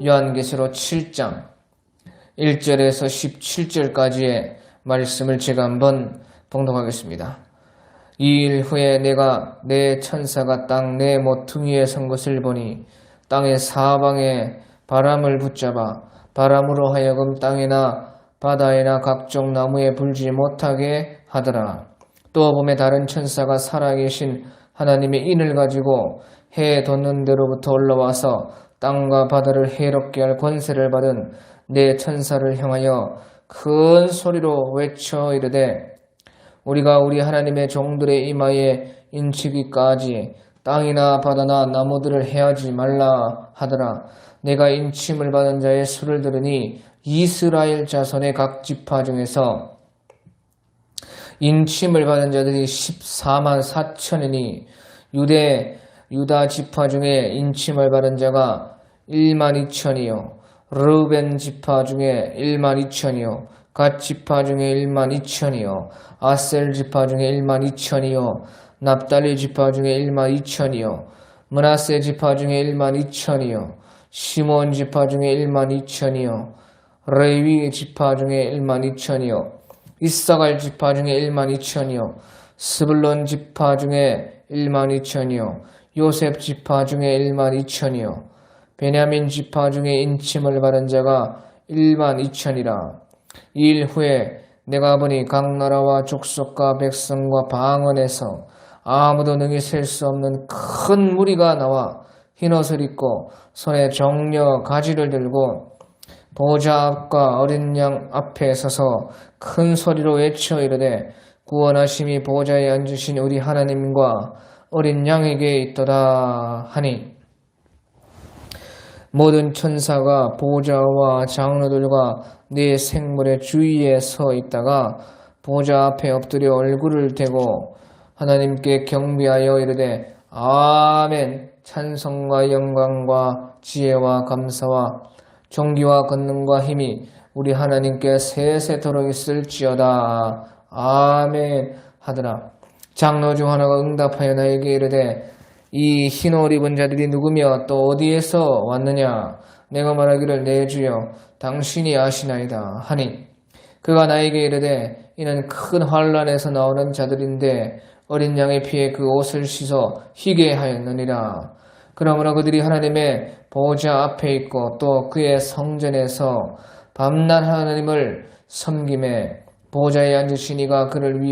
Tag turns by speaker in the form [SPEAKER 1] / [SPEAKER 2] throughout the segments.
[SPEAKER 1] 요한계시록 7장 1절에서 17절까지의 말씀을 제가 한번 봉독하겠습니다. 2일 후에 내가 내 천사가 땅 내 모퉁이에 선 것을 보니 땅의 사방에 바람을 붙잡아 바람으로 하여금 땅이나 바다에나 각종 나무에 불지 못하게 하더라. 또 보매 다른 천사가 살아계신 하나님의 인을 가지고 해 돋는 데로부터 올라와서 땅과 바다를 해롭게 할 권세를 받은 내 천사를 향하여 큰 소리로 외쳐 이르되 우리가 우리 하나님의 종들의 이마에 인치기까지 땅이나 바다나 나무들을 해하지 말라 하더라. 내가 인침을 받은 자의 수를 들으니 이스라엘 자손의 각 지파 중에서 인침을 받은 자들이 14만 4천이니 유다 지파 중에 인침을 받은 자가 1만 2천이요 르벤 지파 중에 1만 2천이요 갓 지파 중에 1만 2천이요 아셀 지파 중에 1만 2천이요 납달리 지파 중에 1만 2천이요 므낫세 지파 중에 1만 2천이요 시몬 지파 중에 1만 2천이요 레위 지파 중에 1만 2천이요 이사갈 지파 중에 1만 2천이요 스불론 지파 중에 1만 2천이요 요셉 지파 중에 1만 2천이요 베냐민 지파 중에 인침을 받은 자가 1만 2천이라. 이일 후에 내가 보니 각 나라와 족속과 백성과 방언에서 아무도 능히 셀 수 없는 큰 무리가 나와 흰옷을 입고 손에 정려 가지를 들고 보좌 앞과 어린 양 앞에 서서 큰 소리로 외쳐 이르되 구원하심이 보좌에 앉으신 우리 하나님과 어린 양에게 있도다 하니 모든 천사가 보좌와 장로들과 네 생물의 주위에 서 있다가 보좌 앞에 엎드려 얼굴을 대고 하나님께 경배하여 이르되 아멘. 찬송과 영광과 지혜와 감사와 존귀와 권능과 힘이 우리 하나님께 세세토록 있을지어다. 아멘 하더라. 장로 중 하나가 응답하여 나에게 이르되 이 흰옷 입은 자들이 누구며 또 어디에서 왔느냐? 내가 말하기를 내 주여 당신이 아시나이다 하니 그가 나에게 이르되 이는 큰 환란에서 나오는 자들인데 어린 양의 피에 그 옷을 씻어 희게 하였느니라. 그러므로 그들이 하나님의 보좌 앞에 있고 또 그의 성전에서 밤낮 하나님을 섬김에 보좌에 앉으신 이가 그들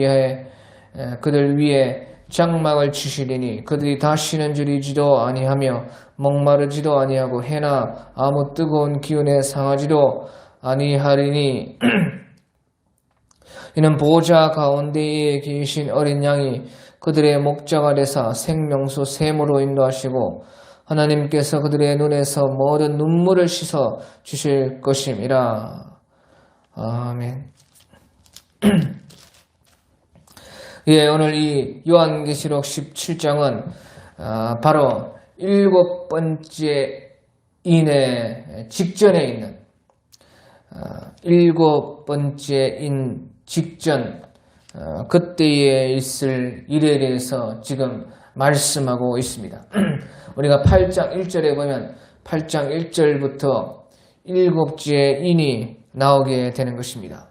[SPEAKER 1] 위에 장막을 치시리니 그들이 다시는 줄이지도 아니하며 목마르지도 아니하고 해나 아무 뜨거운 기운에 상하지도 아니하리니 이는 보좌 가운데에 계신 어린 양이 그들의 목자가 되사 생명수 샘으로 인도하시고 하나님께서 그들의 눈에서 모든 눈물을 씻어 주실 것임이라. 아멘. 예, 오늘 이 요한계시록 17장은 바로 7번째 인의 직전에 있는 7번째 인 직전 그때에 있을 일에 대해서 지금 말씀하고 있습니다. 우리가 8장 1절에 보면 8장 1절부터 7째 인이 나오게 되는 것입니다.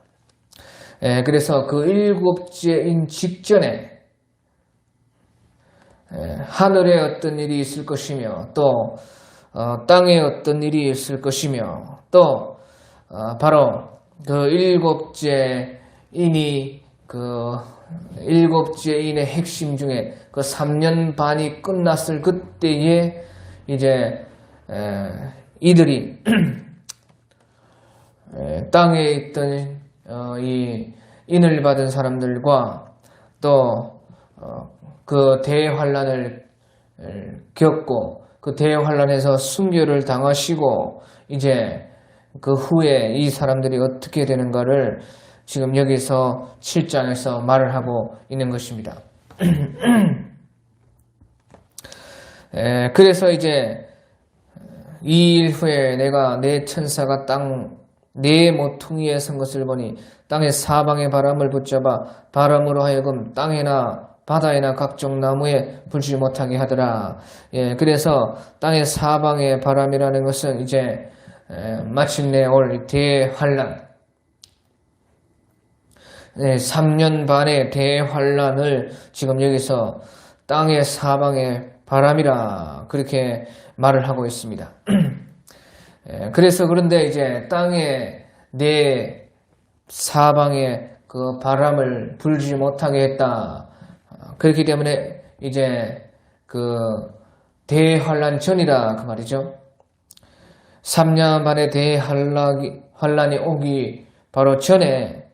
[SPEAKER 1] 그래서 그 7째 인 직전에 하늘에 어떤 일이 있을 것이며 또 땅에 어떤 일이 있을 것이며 또 바로 그 7째 인이 그 7째 인의 핵심 중에 그 3년 반이 끝났을 그때에 이제 이들이 땅에 있던 이 인을 받은 사람들과 또 그 대환란을 겪고 그 대환란에서 순교를 당하시고 이제 그 후에 이 사람들이 어떻게 되는가를 지금 여기서 7장에서 말을 하고 있는 것입니다. 그래서 이제 2일 후에 내가 내 천사가 땅 내 모퉁이에 선 것을 보니 땅의 사방에 바람을 붙잡아 바람으로 하여금 땅에나 바다에나 각종 나무에 불지 못하게 하더라. 그래서 땅의 사방에 바람이라는 것은 이제 마침내 올 대환란, 3년 반의 대환란을 지금 여기서 땅의 사방의 바람이라 그렇게 말을 하고 있습니다. 그래서 그런데 이제 땅의 내 사방에 그 바람을 불지 못하게 했다. 그렇기 때문에 이제 그 대환란 전이라 그 말이죠. 3년 반의 대환란이 오기 바로 전에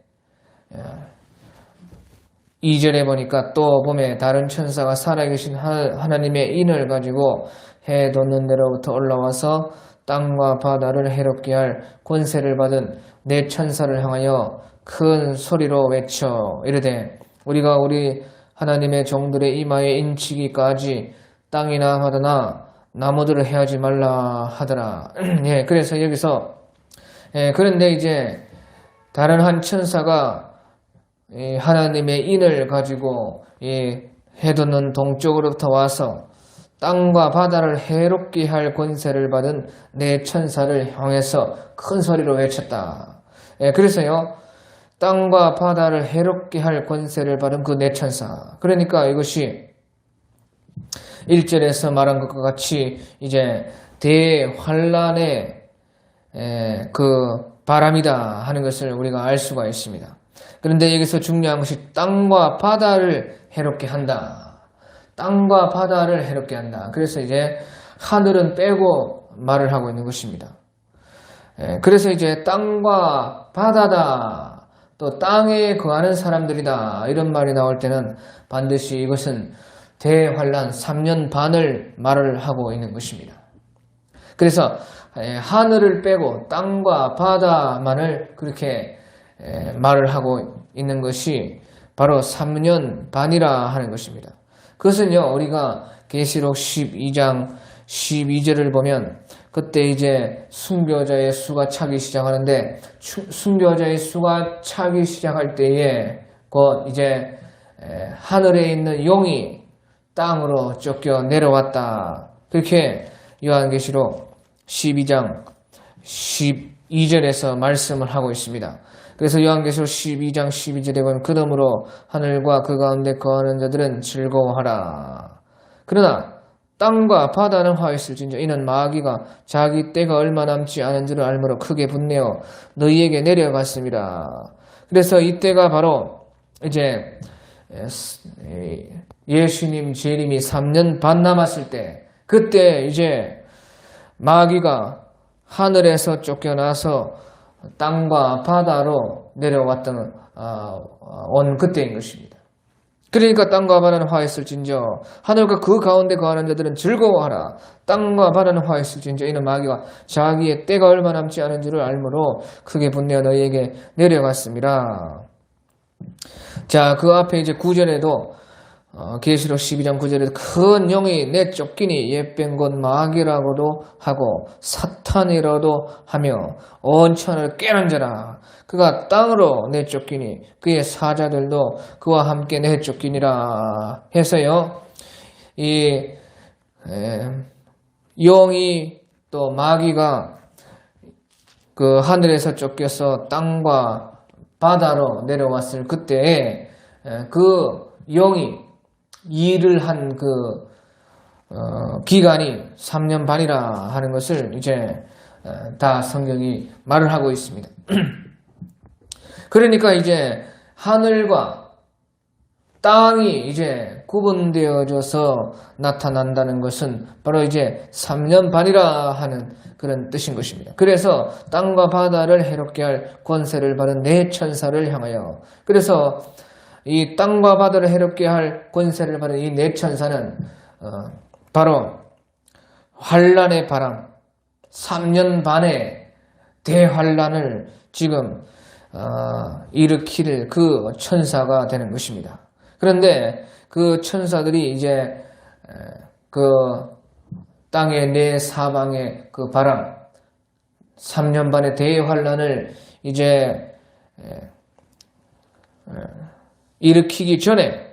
[SPEAKER 1] 2절에 보니까 또 보면 다른 천사가 살아계신 하나님의 인을 가지고 해 돋는 데로부터 올라와서 땅과 바다를 해롭게 할 권세를 받은 네 천사를 향하여 큰 소리로 외쳐 이르되 우리가 우리 하나님의 종들의 이마에 인치기까지 땅이나 바다나 나무들을 해하지 말라 하더라. 예, 그래서 여기서 그런데 이제 다른 한 천사가 하나님의 인을 가지고 해돋는 동쪽으로부터 와서 땅과 바다를 해롭게 할 권세를 받은 네 천사를 향해서 큰 소리로 외쳤다. 그래서요, 땅과 바다를 해롭게 할 권세를 받은 그 네 천사. 그러니까 이것이 1절에서 말한 것과 같이 이제 대환란의 그 바람이다 하는 것을 우리가 알 수가 있습니다. 그런데 여기서 중요한 것이 땅과 바다를 해롭게 한다. 땅과 바다를 해롭게 한다. 그래서 이제 하늘은 빼고 말을 하고 있는 것입니다. 그래서 이제 땅과 바다다, 또 땅에 거하는 사람들이다, 이런 말이 나올 때는 반드시 이것은 대환란 3년 반을 말을 하고 있는 것입니다. 그래서 하늘을 빼고 땅과 바다만을 그렇게 말을 하고 있는 것이 바로 3년 반이라 하는 것입니다. 그것은요, 우리가 계시록 12장 12절을 보면 그때 이제 순교자의 수가 차기 시작하는데 순교자의 수가 차기 시작할 때에 곧 이제 하늘에 있는 용이 땅으로 쫓겨 내려왔다. 그렇게 요한계시록 12장 12절에서 말씀을 하고 있습니다. 그래서 요한계시록 12장 12절에 보면 그러므로 하늘과 그 가운데 거하는 자들은 즐거워하라. 그러나 땅과 바다는 화했을진저 이는 마귀가 자기 때가 얼마 남지 않은 줄을 알므로 크게 분내어 너희에게 내려갔습니다. 그래서 이때가 바로 이제 예수님 재림이 3년 반 남았을 때, 그때 이제 마귀가 하늘에서 쫓겨나서 땅과 바다로 내려왔던 온 그때인 것입니다. 그러니까 땅과 바다는 화했을진저 하늘과 그 가운데 거하는 자들은 즐거워하라. 땅과 바다는 화했을진저 이는 마귀가 자기의 때가 얼마 남지 않은 줄을 알므로 크게 분내어 너희에게 내려갔습니다. 자, 그 앞에 이제 9절에도 계시록 12장 9절에도 큰 영이 내쫓기니 옛뱀 곧 마귀라고도 하고 사탄이라도 하며 온 천을 깨는 자라. 그가 땅으로 내쫓기니 그의 사자들도 그와 함께 내쫓기니라 해서요, 이 영이 또 마귀가 그 하늘에서 쫓겨서 땅과 바다로 내려왔을 그때에 그 영이 일을 한 그 기간이 3년 반이라 하는 것을 이제 다 성경이 말을 하고 있습니다. 그러니까 이제 하늘과 땅이 이제 구분되어져서 나타난다는 것은 바로 이제 3년 반이라 하는 그런 뜻인 것입니다. 그래서 땅과 바다를 해롭게 할 권세를 받은 네 천사를 향하여, 그래서 이 땅과 바다를 해롭게 할 권세를 받은 이 네 천사는 바로 환란의 바람, 3년 반의 대환란을 지금 일으킬 그 천사가 되는 것입니다. 그런데 그 천사들이 이제 그 땅의 네 사방의 그 바람, 3년 반의 대환란을 이제 일으키기 전에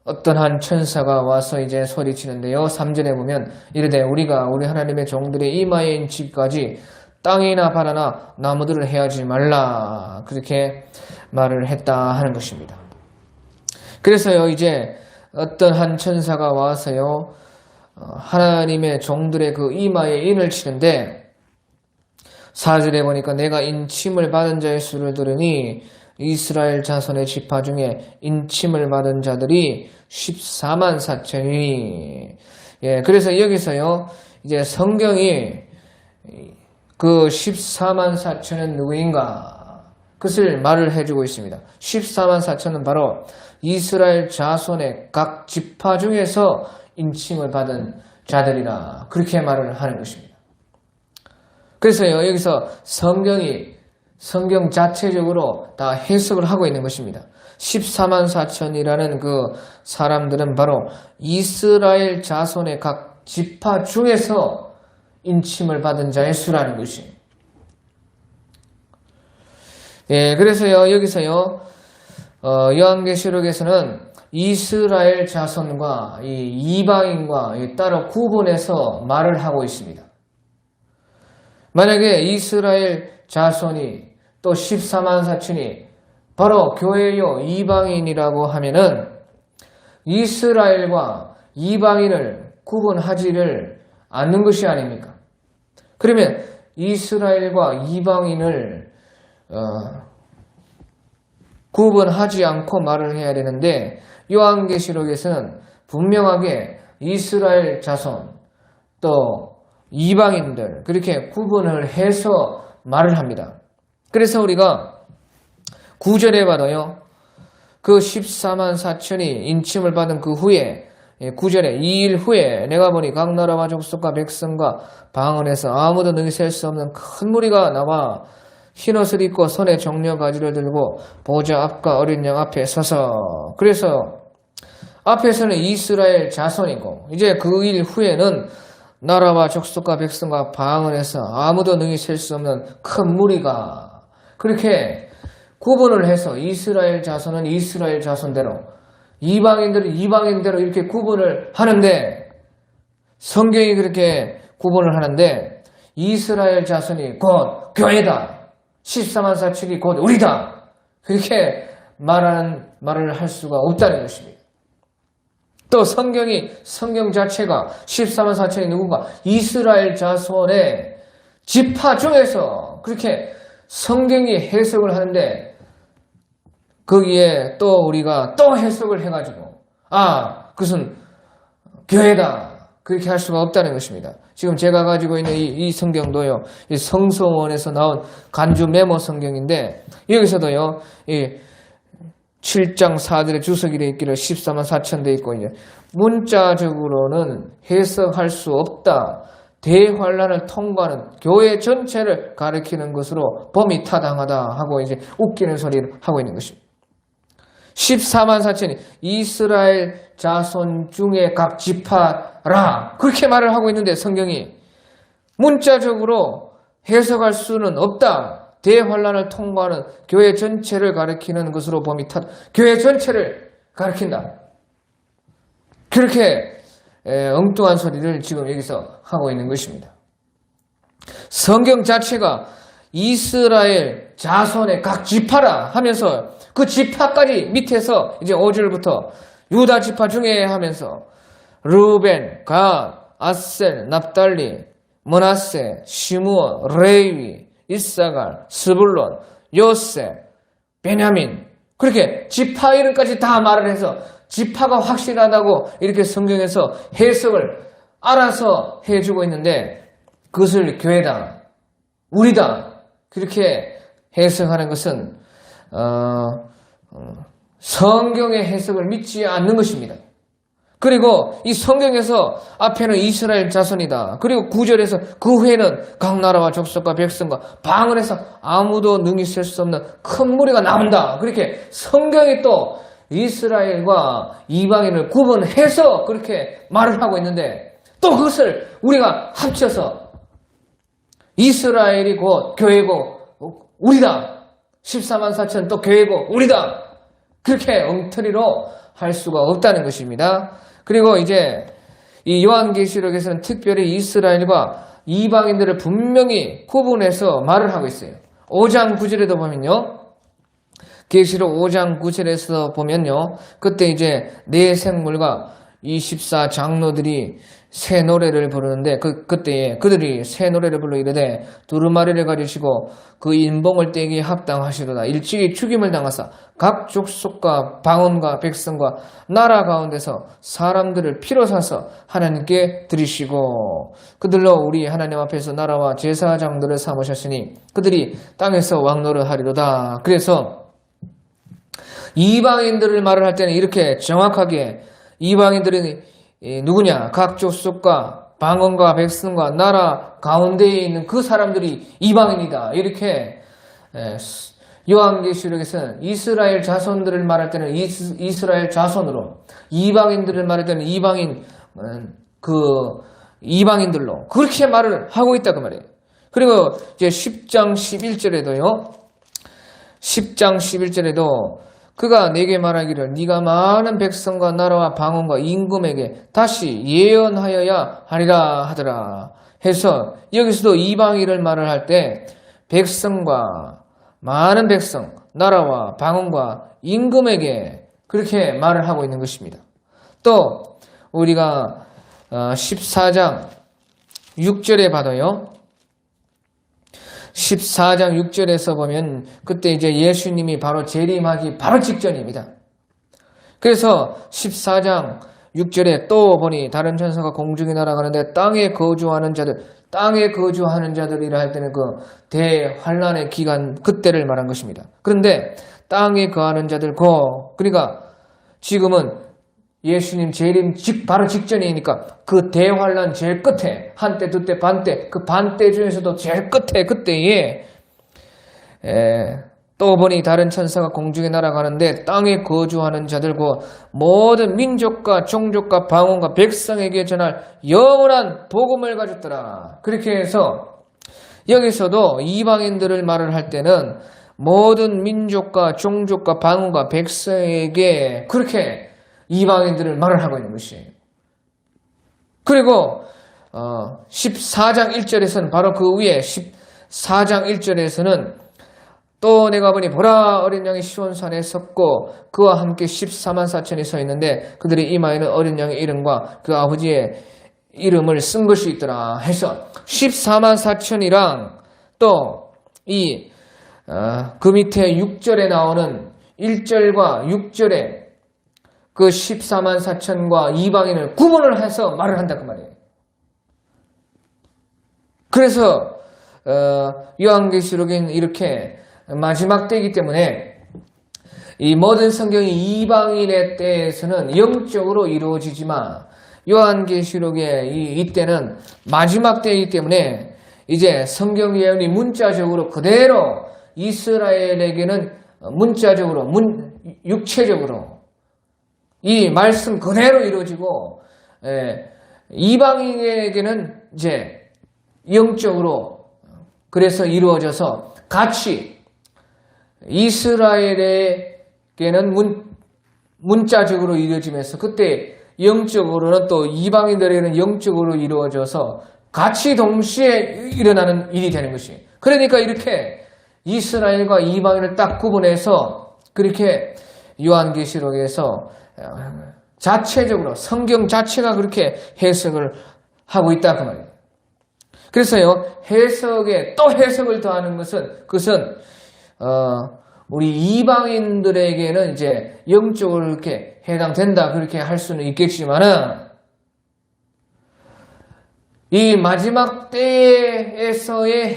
[SPEAKER 1] 어떤 한 천사가 와서 이제 소리치는데요. 3절에 보면 이르되 우리가 우리 하나님의 종들의 이마에 인치기까지 땅이나 바다나 나무들을 해하지 말라. 그렇게 말을 했다 하는 것입니다. 그래서요, 이제 어떤 한 천사가 와서요, 하나님의 종들의 그 이마에 인을 치는데, 4절에 보니까 내가 인침을 받은 자의 수를 들으니 이스라엘 자손의 지파 중에 인침을 받은 자들이 14만 4천이니. 예, 그래서 여기서요, 이제 성경이 그 14만 4천은 누구인가? 그것을 말을 해주고 있습니다. 14만 4천은 바로 이스라엘 자손의 각 지파 중에서 인침을 받은 자들이라. 그렇게 말을 하는 것입니다. 그래서요, 여기서 성경 자체적으로 다 해석을 하고 있는 것입니다. 14만 4천이라는 그 사람들은 바로 이스라엘 자손의 각 지파 중에서 인침을 받은 자의 수라는 것이. 예, 그래서요, 여기서요, 요한계시록에서는 이스라엘 자손과 이 이방인과 따로 구분해서 말을 하고 있습니다. 만약에 이스라엘 자손이 또 14만 4천이 바로 교회요 이방인이라고 하면은 이스라엘과 이방인을 구분하지를 않는 것이 아닙니까? 그러면 이스라엘과 이방인을 구분하지 않고 말을 해야 되는데 요한계시록에서는 분명하게 이스라엘 자손 또 이방인들 그렇게 구분을 해서 말을 합니다. 그래서 우리가 9절에 봐도요. 그 14만 4천이 인침을 받은 그 후에 9절에 2일 후에 내가 보니 각 나라와 족속과 백성과 방언에서 아무도 능히 셀 수 없는 큰 무리가 나와 흰옷을 입고 손에 정려 가지를 들고 보좌 앞과 어린 양 앞에 서서 그래서 앞에서는 이스라엘 자손이고 이제 그 일 후에는 나라와 족속과 백성과 방언에서 아무도 능히 셀 수 없는 큰 무리가 그렇게 구분을 해서 이스라엘 자손은 이스라엘 자손대로 이방인들은 이방인대로 이렇게 구분을 하는데 성경이 그렇게 구분을 하는데 이스라엘 자손이 곧 교회다. 14만 4천이 곧 우리다. 그렇게 말을 할 수가 없다는 것입니다. 또 성경 자체가 14만 4천이 누군가 이스라엘 자손의 지파 중에서 그렇게 성경이 해석을 하는데 거기에 또 우리가 또 해석을 해가지고 그것은 교회다 그렇게 할 수가 없다는 것입니다. 지금 제가 가지고 있는 이 성경도요 이 성서원에서 나온 간주 메모 성경인데 여기서도요 이 7장 4절에 주석이 되어 있기를 14만 4천 되어 있고 이제 문자적으로는 해석할 수 없다. 대환란을 통과하는 교회 전체를 가리키는 것으로 범이 타당하다 하고 이제 웃기는 소리를 하고 있는 것입니다. 14만 4천이 이스라엘 자손 중에 각 지파라 그렇게 말을 하고 있는데 성경이 문자적으로 해석할 수는 없다. 대환란을 통과하는 교회 전체를 가리키는 것으로 범이 교회 전체를 가리킨다. 그렇게 엉뚱한 소리를 지금 여기서 하고 있는 것입니다. 성경 자체가 이스라엘 자손의 각 지파라 하면서 그 지파까지 밑에서 이제 5절부터 유다 지파 중에 하면서 르벤, 갓, 아셀, 납달리, 므낫세, 시므온, 레위, 이사갈, 스불론, 요셉, 베냐민 그렇게 지파 이름까지 다 말을 해서 지파가 확실하다고 이렇게 성경에서 해석을 알아서 해주고 있는데 그것을 교회다, 우리다 그렇게 해석하는 것은 성경의 해석을 믿지 않는 것입니다. 그리고 이 성경에서 앞에는 이스라엘 자손이다. 그리고 9절에서 그 후에는 각 나라와 족속과 백성과 방언에서 아무도 능히 셀 수 없는 큰 무리가 나온다. 그렇게 성경이 또 이스라엘과 이방인을 구분해서 그렇게 말을 하고 있는데 또 그것을 우리가 합쳐서 이스라엘이 곧 교회고 우리다. 14만 4천 또 교회고 우리다. 그렇게 엉터리로 할 수가 없다는 것입니다. 그리고 이제 이 요한계시록에서는 특별히 이스라엘과 이방인들을 분명히 구분해서 말을 하고 있어요. 5장 9절에도 보면요. 계시록 5장 9절에서 보면요. 그때 이제 네 생물과 24 장로들이 새 노래를 부르는데 그때에 그들이 새 노래를 불러 이르되 두루마리를 가지시고 그 인봉을 떼기에 합당하시로다. 일찍이 죽임을 당하사 각 족속과 방언과 백성과 나라 가운데서 사람들을 피로 사서 하나님께 드리시고 그들로 우리 하나님 앞에서 나라와 제사장들을 삼으셨으니 그들이 땅에서 왕노릇하리로다. 그래서 이방인들을 말을 할 때는 이렇게 정확하게 이방인들이 누구냐? 각 족속과 방언과 백성과 나라 가운데에 있는 그 사람들이 이방인이다. 이렇게 요한계시록에서는 이스라엘 자손들을 말할 때는 이스라엘 자손으로, 이방인들을 말할 때는 이방인들로 그렇게 말을 하고 있다 그 말이에요. 그리고 이제 10장 11절에도요. 10장 11절에도 그가 내게 말하기를 네가 많은 백성과 나라와 방언과 임금에게 다시 예언하여야 하리라 하더라 해서 여기서도 이방인을 말을 할 때 백성과 많은 백성, 나라와 방언과 임금에게 그렇게 말을 하고 있는 것입니다. 또 우리가 14장 6절에 봐도요. 14장 6절에서 보면 그때 이제 예수님이 바로 재림하기 바로 직전입니다. 그래서 14장 6절에 또 보니 다른 천사가 공중에 날아가는데 땅에 거주하는 자들이라 할 때는 그 대환란의 기간 그때를 말한 것입니다. 그런데 땅에 거하는 자들 그러니까 지금은 예수님 재림 바로 직전이니까 그 대환란 제일 끝에 한때 두때 반때 그 반때 중에서도 제일 끝에 그때에 또 보니 다른 천사가 공중에 날아가는데 땅에 거주하는 자들과 모든 민족과 종족과 방언과 백성에게 전할 영원한 복음을 가졌더라. 그렇게 해서 여기서도 이방인들을 말을 할 때는 모든 민족과 종족과 방언과 백성에게 그렇게 이방인들을 말을 하고 있는 것이에요. 그리고 14장 1절에서는 바로 그 위에 14장 1절에서는 또 내가 보니 보라 어린 양이 시온산에 섰고 그와 함께 14만 4천이 서 있는데 그들의 이마에는 어린 양의 이름과 그 아버지의 이름을 쓴 것이 있더라 해서 14만 4천이랑 또 그 밑에 6절에 나오는 1절과 6절에 그 14만 4천과 이방인을 구분을 해서 말을 한다 그 말이에요. 그래서 요한계시록은 이렇게 마지막 때이기 때문에 이 모든 성경이 이방인의 때에서는 영적으로 이루어지지만 요한계시록의 이때는 마지막 때이기 때문에 이제 성경 예언이 문자적으로 그대로 이스라엘에게는 문자적으로 육체적으로 이 말씀 그대로 이루어지고 이방인에게는 이제 영적으로 그래서 이루어져서 같이 이스라엘에게는 문자적으로 이루어지면서 그때 영적으로는 또 이방인들에게는 영적으로 이루어져서 같이 동시에 일어나는 일이 되는 것이에요. 그러니까 이렇게 이스라엘과 이방인을 딱 구분해서 그렇게 요한계시록에서 자체적으로 성경 자체가 그렇게 해석을 하고 있다 그 말이에요. 그래서요 해석에 또 해석을 더하는 것은 그것은 우리 이방인들에게는 이제 영적으로 이렇게 해당된다 그렇게 할 수는 있겠지만은 이 마지막 때에서의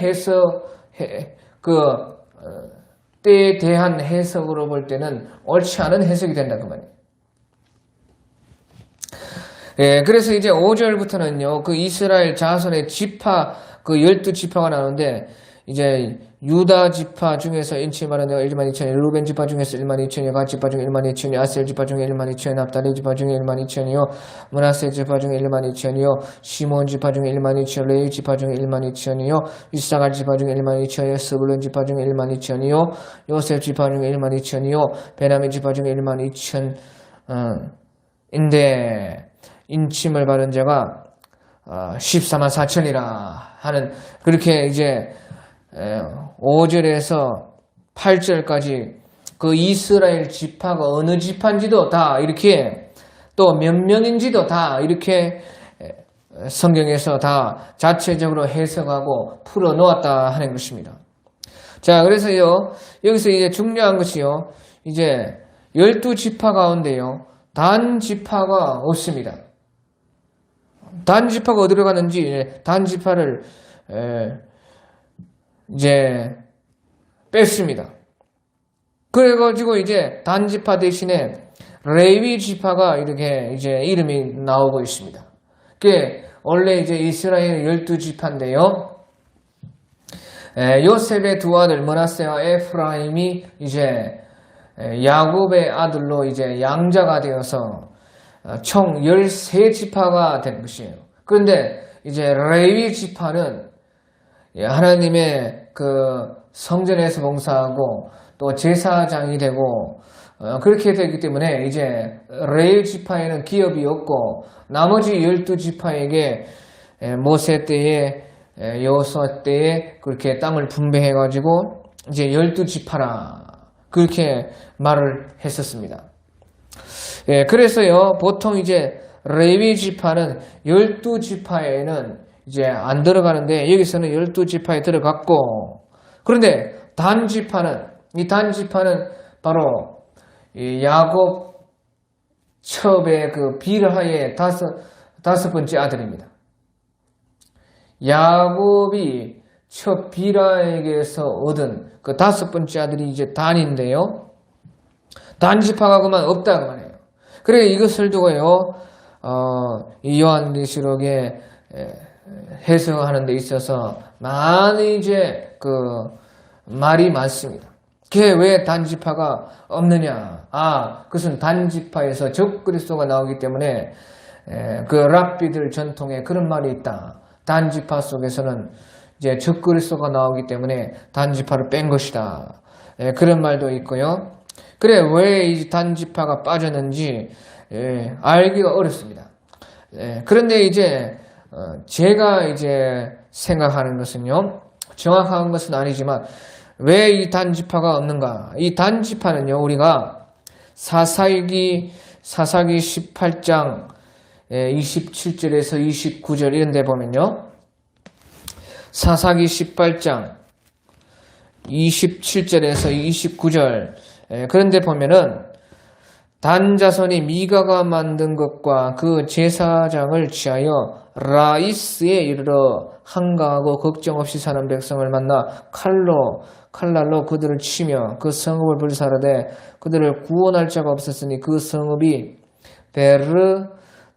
[SPEAKER 1] 때에 대한 해석으로 볼 때는 옳지 않은 해석이 된다 그 말이에요. 그래서 이제 5절부터는요, 그 이스라엘 자손의 지파, 그 12지파가 나오는데, 이제 유다 지파 중에서 인치마는 내가 1만 2천이, 루벤 지파 중에서 1만 2천이, 갓 지파 중에 1만 2천이, 아셀 지파 중에 1만 2천이, 납달리 지파 중에 1만 2천이요, 므낫세 지파 중에 1만 2천이요, 시몬 지파 중에 1만 2천, 레위 지파 중에 1만 2천이요, 이사갈 지파 중에 1만 2천이요, 스불론 지파 중에 1만 2천이요, 요셉 지파 중에 1만 2천이요, 베냐민 지파 중에 1만 2천, 인데 인침을 받은 자가 14만 4천이라 하는 그렇게 이제 5절에서 8절까지 그 이스라엘 지파가 어느 지파인지도 다 이렇게 또 몇 명인지도 다 이렇게 성경에서 다 자체적으로 해석하고 풀어 놓았다 하는 것입니다. 자, 그래서요, 여기서 이제 중요한 것이요, 이제 12지파 가운데요, 단 지파가 없습니다. 단 지파가 어디로 가는지, 단 지파를 이제 뺐습니다. 그래가지고 이제 단 지파 대신에 레위 지파가 이렇게 이제 이름이 나오고 있습니다. 그게 원래 이제 이스라엘 12지파인데요. 요셉의 두 아들 므낫세와 에프라임이 이제 야곱의 아들로 이제 양자가 되어서 총 13지파가 된 것이에요. 그런데 이제 레위 지파는 하나님의 그 성전에서 봉사하고 또 제사장이 되고 그렇게 되기 때문에 이제 레위 지파에는 기업이 없고 나머지 12지파에게 모세 때에 여호수아 때에 그렇게 땅을 분배해가지고 이제 12지파라 그렇게 말을 했었습니다. 그래서요 보통 이제 레위 지파는 12지파에는 이제 안 들어가는데 여기서는 12지파에 들어갔고, 그런데 단지파는 이 단지파는 바로 이 야곱 첩의 그 빌하의 다섯 번째 아들입니다. 야곱이 첩 빌하에게서 얻은 그 다섯 번째 아들이 이제 단인데요. 단지파가 그만 없다 그 말이에요. 그래 이것을 두고요 이 요한계시록에 해석하는 데 있어서 많이 이제 그 말이 많습니다. 그게 왜 단지파가 없느냐? 그것은 단지파에서 적그리스도가 나오기 때문에 그 랍비들 전통에 그런 말이 있다. 단지파 속에서는 이제 적그리스도가 나오기 때문에 단지파를 뺀 것이다. 그런 말도 있고요. 그래 왜 이 단지파가 빠졌는지 알기가 어렵습니다. 그런데 이제 제가 이제 생각하는 것은요, 정확한 것은 아니지만 왜 이 단지파가 없는가? 이 단지파는요, 우리가 사사기 18장 27절에서 29절 이런 데 보면요, 사사기 18장 27절에서 29절 그런 데 보면은 단 자손이 미가가 만든 것과 그 제사장을 취하여 라이스에 이르러 한가하고 걱정 없이 사는 백성을 만나 칼날로 그들을 치며 그 성읍을 불사르되 그들을 구원할 자가 없었으니 그 성읍이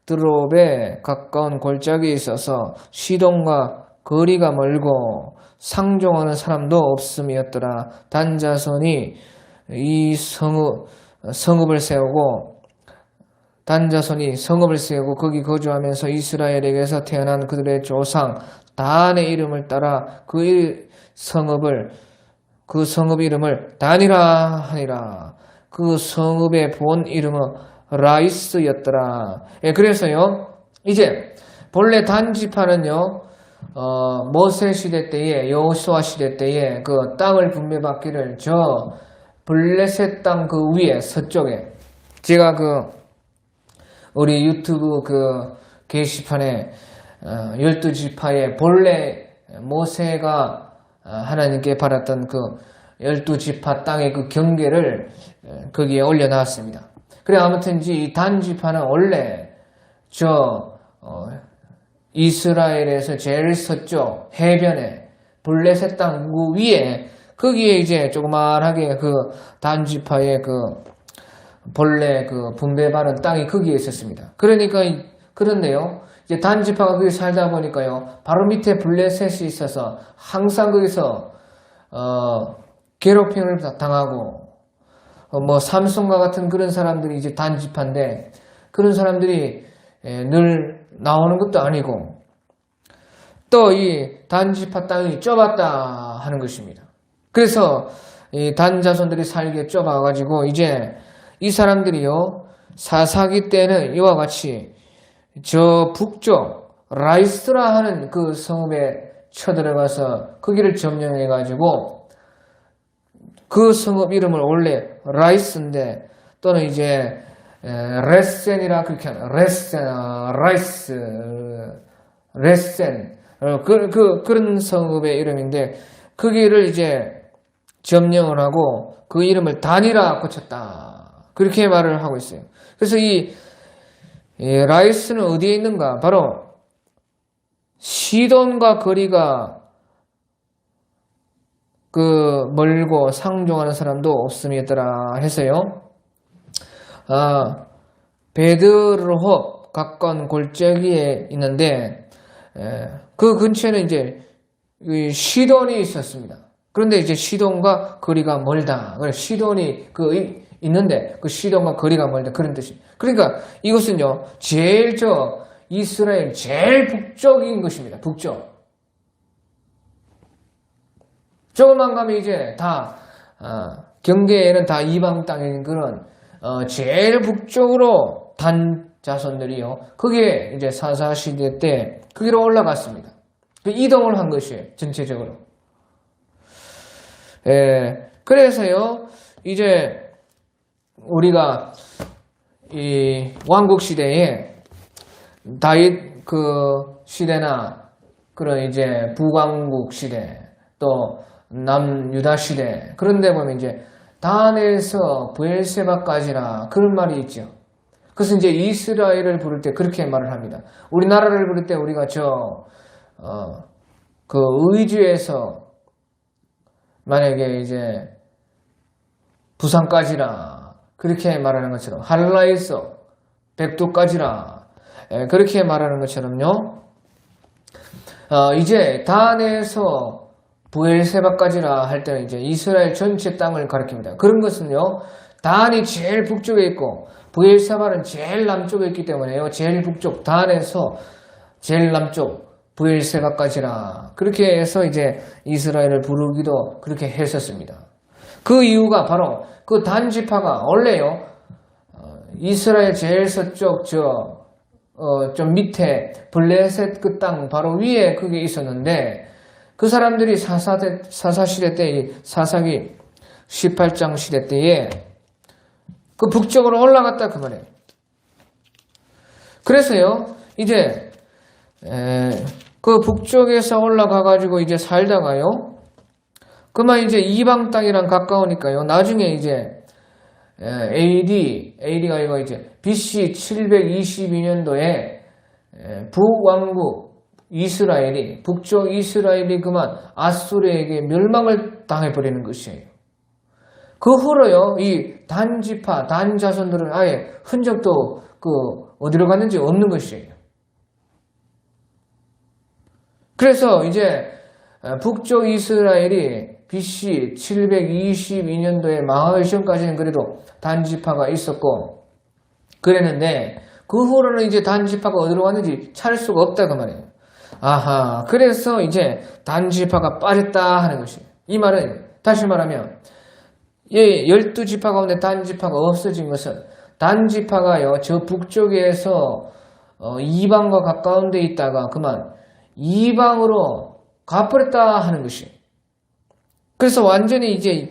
[SPEAKER 1] 베르드롭에 가까운 골짜기에 있어서 시돈과 거리가 멀고 상종하는 사람도 없음이었더라. 단 자손이 이 성읍을 세우고 단자손이 성읍을 세우고 거기 거주하면서 이스라엘에게서 태어난 그들의 조상 단의 이름을 따라 그 성읍 이름을 단이라 하니라. 그 성읍의 본 이름은 라이스였더라. 그래서요 이제 본래 단지파는요 모세 시대 때에 여호수아 시대 때에 그 땅을 분배받기를 저 블레셋 땅 그 위에 서쪽에 제가 우리 유튜브 게시판에 12지파의 본래 모세가 하나님께 받았던 12지파 땅의 그 경계를 거기에 올려놨습니다. 그래 아무튼 이 단지파는 원래 이스라엘에서 제일 서쪽 해변에 블레셋 땅 그 위에 거기에 이제 조그만하게 단지파의 본래 분배받은 땅이 거기에 있었습니다. 그런데요, 이제 단지파가 거기 살다 보니까요, 바로 밑에 블레셋이 있어서 항상 거기서, 괴롭힘을 당하고, 삼손과 같은 그런 사람들이 이제 단지파인데, 그런 사람들이 늘 나오는 것도 아니고, 또 이 단지파 땅이 좁았다 하는 것입니다. 그래서 이 단자손들이 살기에 좁아가지고 이제 이 사람들이요 사사기 때는 이와 같이 저 북쪽 라이스라 하는 그 성읍에 쳐들어가서 거기를 점령해가지고 그 성읍 이름을 원래 라이스인데 또는 이제 레센이라 그렇게 하는 레센, 라이스, 레센 그런 성읍의 이름인데 거기를 이제 점령을 하고 그 이름을 단이라 고쳤다. 그렇게 말을 하고 있어요. 그래서 이 라이스는 어디에 있는가? 바로 시돈과 거리가 멀고 상종하는 사람도 없음이었더라 해서요. 베드르홉 가까운 골짜기에 있는데 그 근처에는 이제 시돈이 있었습니다. 그런데 이제 시돈과 거리가 멀다. 시돈이 있는데 그 시돈과 거리가 멀다. 그런 뜻이. 그러니까 이것은요, 이스라엘 제일 북쪽인 것입니다. 북쪽. 조금만 가면 이제 다, 경계에는 다 이방 땅인 그런, 제일 북쪽으로 단 자손들이요. 그게 이제 사사시대 때, 거기로 올라갔습니다. 이동을 한 것이에요. 전체적으로. 그래서요, 이제, 우리가, 이 왕국 시대에 다윗 시대나 그런 이제 북왕국 시대 또 남유다 시대 그런데 보면 이제 단에서 브엘세바까지라 그런 말이 있죠. 그것은 이제 이스라엘을 부를 때 그렇게 말을 합니다. 우리나라를 부를 때 우리가 의주에서 만약에 이제 부산까지라 그렇게 말하는 것처럼 한라에서 백두까지라 그렇게 말하는 것처럼요. 이제 단에서 브엘세바까지라 할 때는 이제 이스라엘 전체 땅을 가리킵니다. 그런 것은요. 단이 제일 북쪽에 있고 브엘세바는 제일 남쪽에 있기 때문에요. 제일 북쪽 단에서 제일 남쪽 브엘세바까지라 그렇게 해서 이제 이스라엘을 부르기도 그렇게 했었습니다. 그 이유가 바로 그 단 지파가 원래요. 이스라엘 제일 서쪽 좀 밑에 블레셋 그 땅 바로 위에 그게 있었는데 그 사람들이 사사시대 때 사사기 18장 시대 때에 그 북쪽으로 올라갔다 그 말이에요. 그래서요 이제 그 북쪽에서 올라가 가지고 이제 살다가요 그만 이제 이방 땅이랑 가까우니까요 나중에 이제 AD가 이거 이제 BC 722년도에 북왕국 이스라엘이 북쪽 이스라엘이 그만 아수르에게 멸망을 당해버리는 것이에요. 그 후로요 이 단지파 단자손들은 아예 흔적도 어디로 갔는지 없는 것이에요. 그래서 이제 북쪽 이스라엘이 BC 722년도에 망하기 전까지는 그래도 단지파가 있었고 그랬는데 그 후로는 이제 단지파가 어디로 갔는지 찾을 수가 없다 그 말이에요. 아하, 그래서 이제 단지파가 빠졌다 하는 것이에요. 이 말은 다시 말하면 12지파 가운데 단지파가 없어진 것은 단지파가요 저 북쪽에서 이방과 가까운 데 있다가 그만 이방으로 가버렸다 하는 것이에요. 그래서 완전히 이제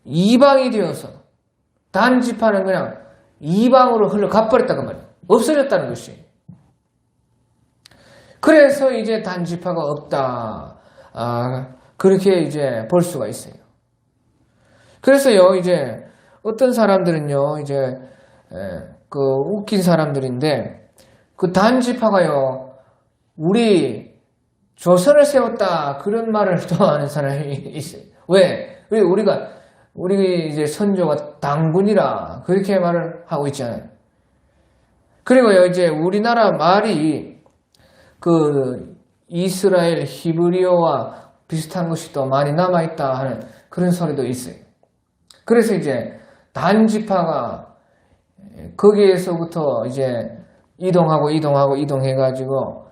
[SPEAKER 1] 이방이 되어서 단지파는 그냥 이방으로 흘러가버렸다 그 말이에요. 없어졌다는 것이에요. 그래서 이제 단지파가 없다. 그렇게 이제 볼 수가 있어요. 그래서요 이제 어떤 사람들은요 이제 웃긴 사람들인데 그 단지파가요 우리 조선을 세웠다 그런 말을 또 하는 사람이 있어요. 왜 우리 이제 선조가 당군이라 그렇게 말을 하고 있잖아요. 그리고요 이제 우리나라 말이 이스라엘 히브리어와 비슷한 것이 또 많이 남아있다 하는 그런 소리도 있어요. 그래서 이제 단지파가 거기에서부터 이제 이동해가지고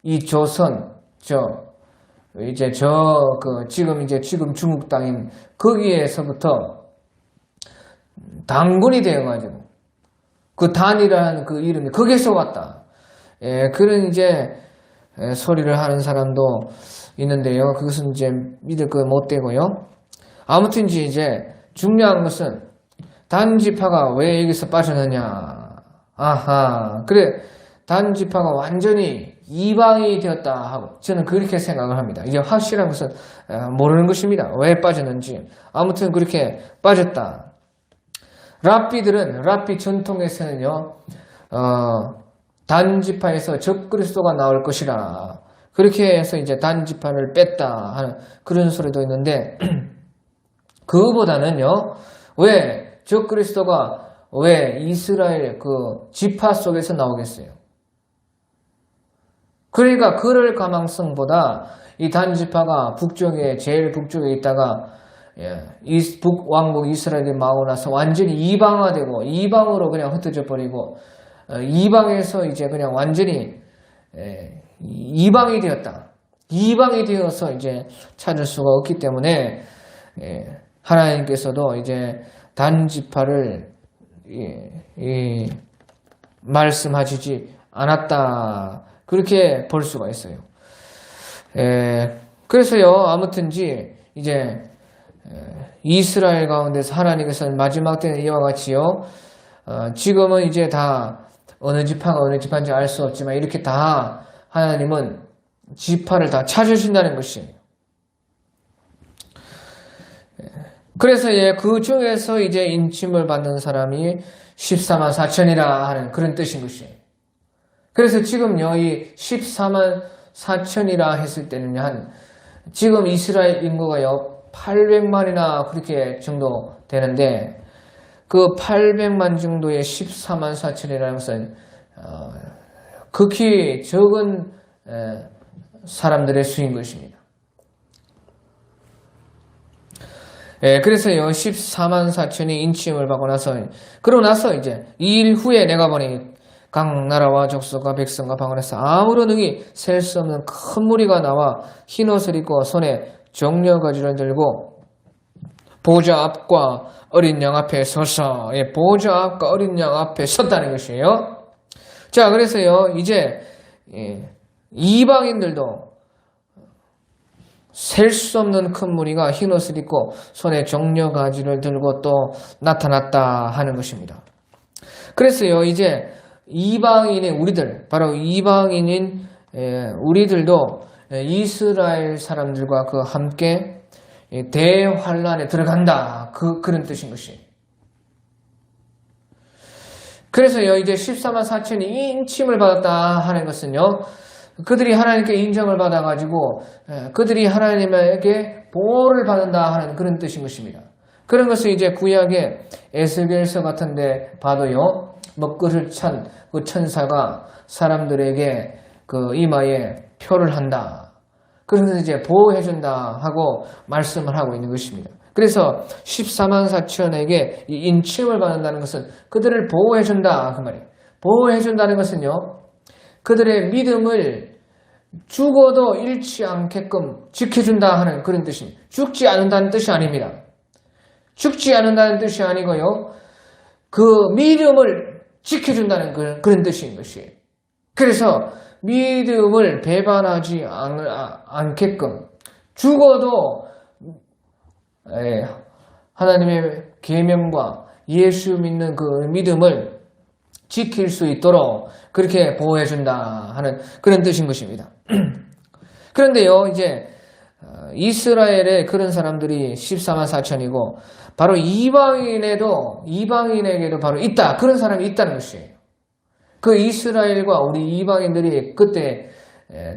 [SPEAKER 1] 이 조선 지금 중국 땅인 거기에서부터 당군이 되어가지고 그 단이라는 그 이름이 거기에서 왔다. 그런 이제 소리를 하는 사람도 있는데요. 그것은 이제 믿을 거 못 되고요. 아무튼 이제 중요한 것은 단지파가 왜 여기서 빠졌느냐. 아하, 그래 단지파가 완전히 이방이 되었다 하고 저는 그렇게 생각을 합니다. 이제 확실한 것은 모르는 것입니다. 왜 빠졌는지. 아무튼 그렇게 빠졌다. 랍비 전통에서는요, 단지파에서 적그리스도가 나올 것이라 그렇게 해서 이제 단지파를 뺐다 하는 그런 소리도 있는데 그거보다는요, 왜 적그리스도가 왜 이스라엘 그 지파 속에서 나오겠어요? 그러니까 그럴 가망성보다 이 단지파가 제일 북쪽에 있다가 북왕국 이스라엘이 마고 나서 완전히 이방화되고 이방으로 그냥 흩어져 버리고 이방에서 이제 그냥 완전히 이방이 되었다. 이방이 되어서 이제 찾을 수가 없기 때문에 하나님께서도 이제 단지파를 말씀하시지 않았다. 그렇게 볼 수가 있어요. 그래서요, 아무튼지 이제 이스라엘 가운데서 하나님께서는 마지막 때는 이와 같이요, 지금은 이제 다 어느 지파가 어느 지파인지 알 수 없지만 이렇게 다 하나님은 지파를 다 찾으신다는 것이에요. 그래서 그 중에서 이제 인침을 받는 사람이 14만 4천이라 하는 그런 뜻인 것이에요. 그래서 지금요, 이 14만 4천이라 했을 때는 지금 이스라엘 인구가요, 800만이나 그렇게 정도 되는데, 그 800만 정도의 14만 4천이라는 것은, 극히 적은 사람들의 수인 것입니다. 그래서요, 14만 4천이 인침을 받고 그러고 나서 이제 2일 후에 내가 보니 각 나라와 족속과 백성과 방언에서 아무런 능히 셀 수 없는 큰 무리가 나와 흰 옷을 입고 손에 정려가지를 들고 보좌 앞과 어린 양 앞에 서서 보좌 앞과 어린 양 앞에 섰다는 것이에요. 자, 그래서요 이제 이방인들도 셀 수 없는 큰 무리가 흰 옷을 입고 손에 정려가지를 들고 또 나타났다 하는 것입니다. 그래서요 이제 이방인의 우리들, 바로 이방인인 우리들도 이스라엘 사람들과 그 함께 대환란에 들어간다. 그런 뜻인 것이에요. 그래서요, 이제 14만 4천이 인침을 받았다 하는 것은요, 그들이 하나님께 인정을 받아가지고, 그들이 하나님에게 보호를 받는다 하는 그런 뜻인 것입니다. 그런 것을 이제 구약의 에스겔서 같은데 봐도요, 먹그릇 찬 그 천사가 사람들에게 그 이마에 표를 한다. 그래서 이제 보호해준다 하고 말씀을 하고 있는 것입니다. 그래서 14만 4천에게 이 인침을 받는다는 것은 그들을 보호해준다 그 말이에요. 보호해준다는 것은요, 그들의 믿음을 죽어도 잃지 않게끔 지켜준다 하는 그런 뜻입니다. 죽지 않는다는 뜻이 아닙니다. 죽지 않는다는 뜻이 아니고요, 그 믿음을 지켜준다는 그런 뜻인 것이에요. 그래서 믿음을 배반하지 않게끔 죽어도 하나님의 계명과 예수 믿는 그 믿음을 지킬 수 있도록 그렇게 보호해준다 하는 그런 뜻인 것입니다. 그런데요, 이제 이스라엘에 그런 사람들이 14만 4천이고 바로 이방인에게도 바로 있다. 그런 사람이 있다는 것이에요. 그 이스라엘과 우리 이방인들이 그때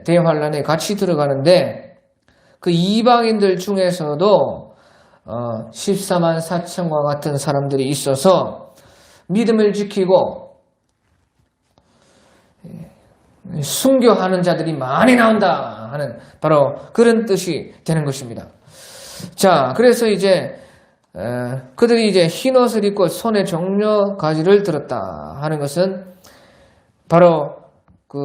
[SPEAKER 1] 대환란에 같이 들어가는데 그 이방인들 중에서도 14만 4천과 같은 사람들이 있어서 믿음을 지키고 순교하는 자들이 많이 나온다 하는 바로 그런 뜻이 되는 것입니다. 자, 그래서 이제 그들이 이제 흰옷을 입고 손에 정려 가지를 들었다 하는 것은 바로 그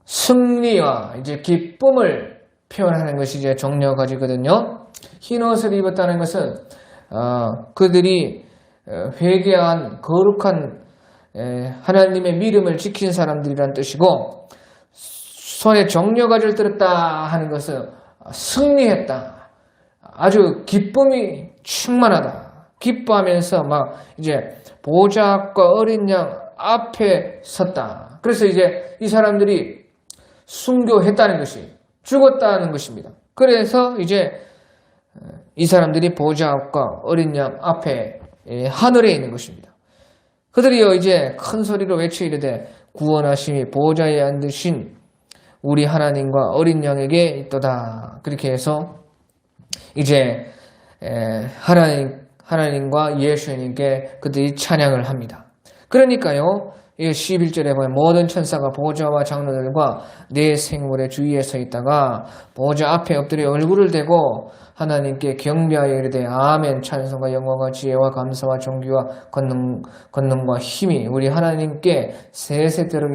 [SPEAKER 1] 승리와 이제 기쁨을 표현하는 것이 이제 정려 가지거든요. 흰옷을 입었다는 것은 그들이 회개한 거룩한 하나님의 믿음을 지킨 사람들이란 뜻이고, 손에 정려가지를 들었다 하는 것은 승리했다. 아주 기쁨이 충만하다. 기뻐하면서 막 이제 보좌 앞과 어린 양 앞에 섰다. 그래서 이제 이 사람들이 순교했다는 것이, 죽었다는 것입니다. 그래서 이제 이 사람들이 보좌 앞과 어린 양 앞에 하늘에 있는 것입니다. 그들이요 이제 큰 소리로 외쳐 이르되 구원하심이 보좌에 앉으신 우리 하나님과 어린 양에게 있도다. 그렇게 해서 이제 하나님과 예수님께 그들이 찬양을 합니다. 그러니까요 11절에 보면 모든 천사가 보좌와 장로들과 네 생물의 주위에 서 있다가 보좌 앞에 엎드려 얼굴을 대고 하나님께 경배하여 이르되 아멘. 찬송과 영광과 지혜와 감사와 존귀와 권능과 힘이 우리 하나님께 세세토록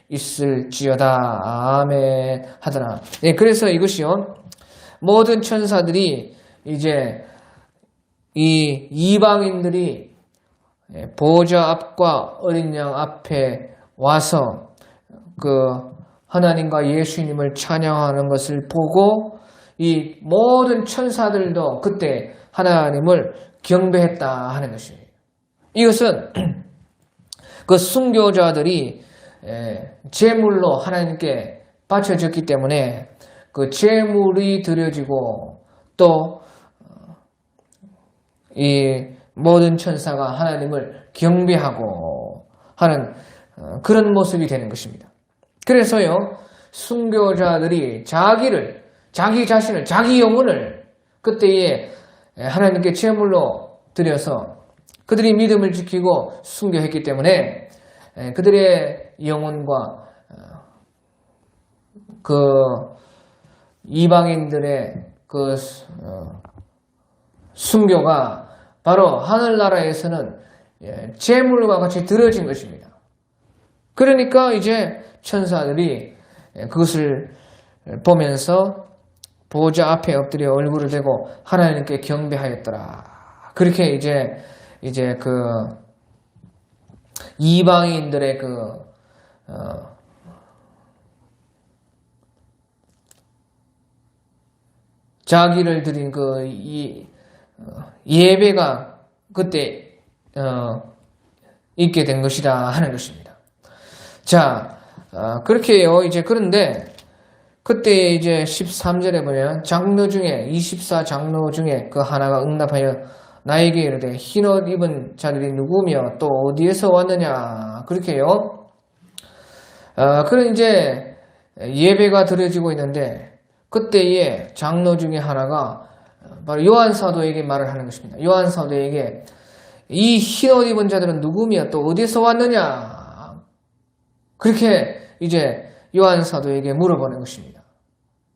[SPEAKER 1] 있을지어다. 아멘 하더라. 네, 그래서 이것이요 모든 천사들이 이제 이 이방인들이 보좌 앞과 어린 양 앞에 와서 그 하나님과 예수님을 찬양하는 것을 보고 이 모든 천사들도 그때 하나님을 경배했다 하는 것이에요. 이것은 그 순교자들이 제물로 하나님께 바쳐졌기 때문에 그 제물이 드려지고 또 이 모든 천사가 하나님을 경배하고 하는 그런 모습이 되는 것입니다. 그래서요 순교자들이 자기 자신을 자기 영혼을 그때에 하나님께 제물로 드려서 그들이 믿음을 지키고 순교했기 때문에 그들의 영혼과 그 이방인들의 그 순교가 바로 하늘나라에서는 제물과 같이 드려진 것입니다. 그러니까 이제 천사들이 그것을 보면서 보좌 앞에 엎드려 얼굴을 대고 하나님께 경배하였더라. 그렇게 이제 그 이방인들의 자기를 드린 예배가 그때 있게 된 것이다 하는 것입니다. 자, 그렇게요. 이제 그런데 그때 이제 13절에 보면 장로 중에 24장로 중에 그 하나가 응답하여 나에게 이르되 흰옷 입은 자들이 누구며 또 어디에서 왔느냐 그렇게요. 그런 이제 예배가 드려지고 있는데 그때에 장로 중에 하나가 바로 요한 사도에게 말을 하는 것입니다. 요한 사도에게 이 흰옷 입은 자들은 누구며 또 어디에서 왔느냐 그렇게 이제 요한 사도에게 물어보는 것입니다.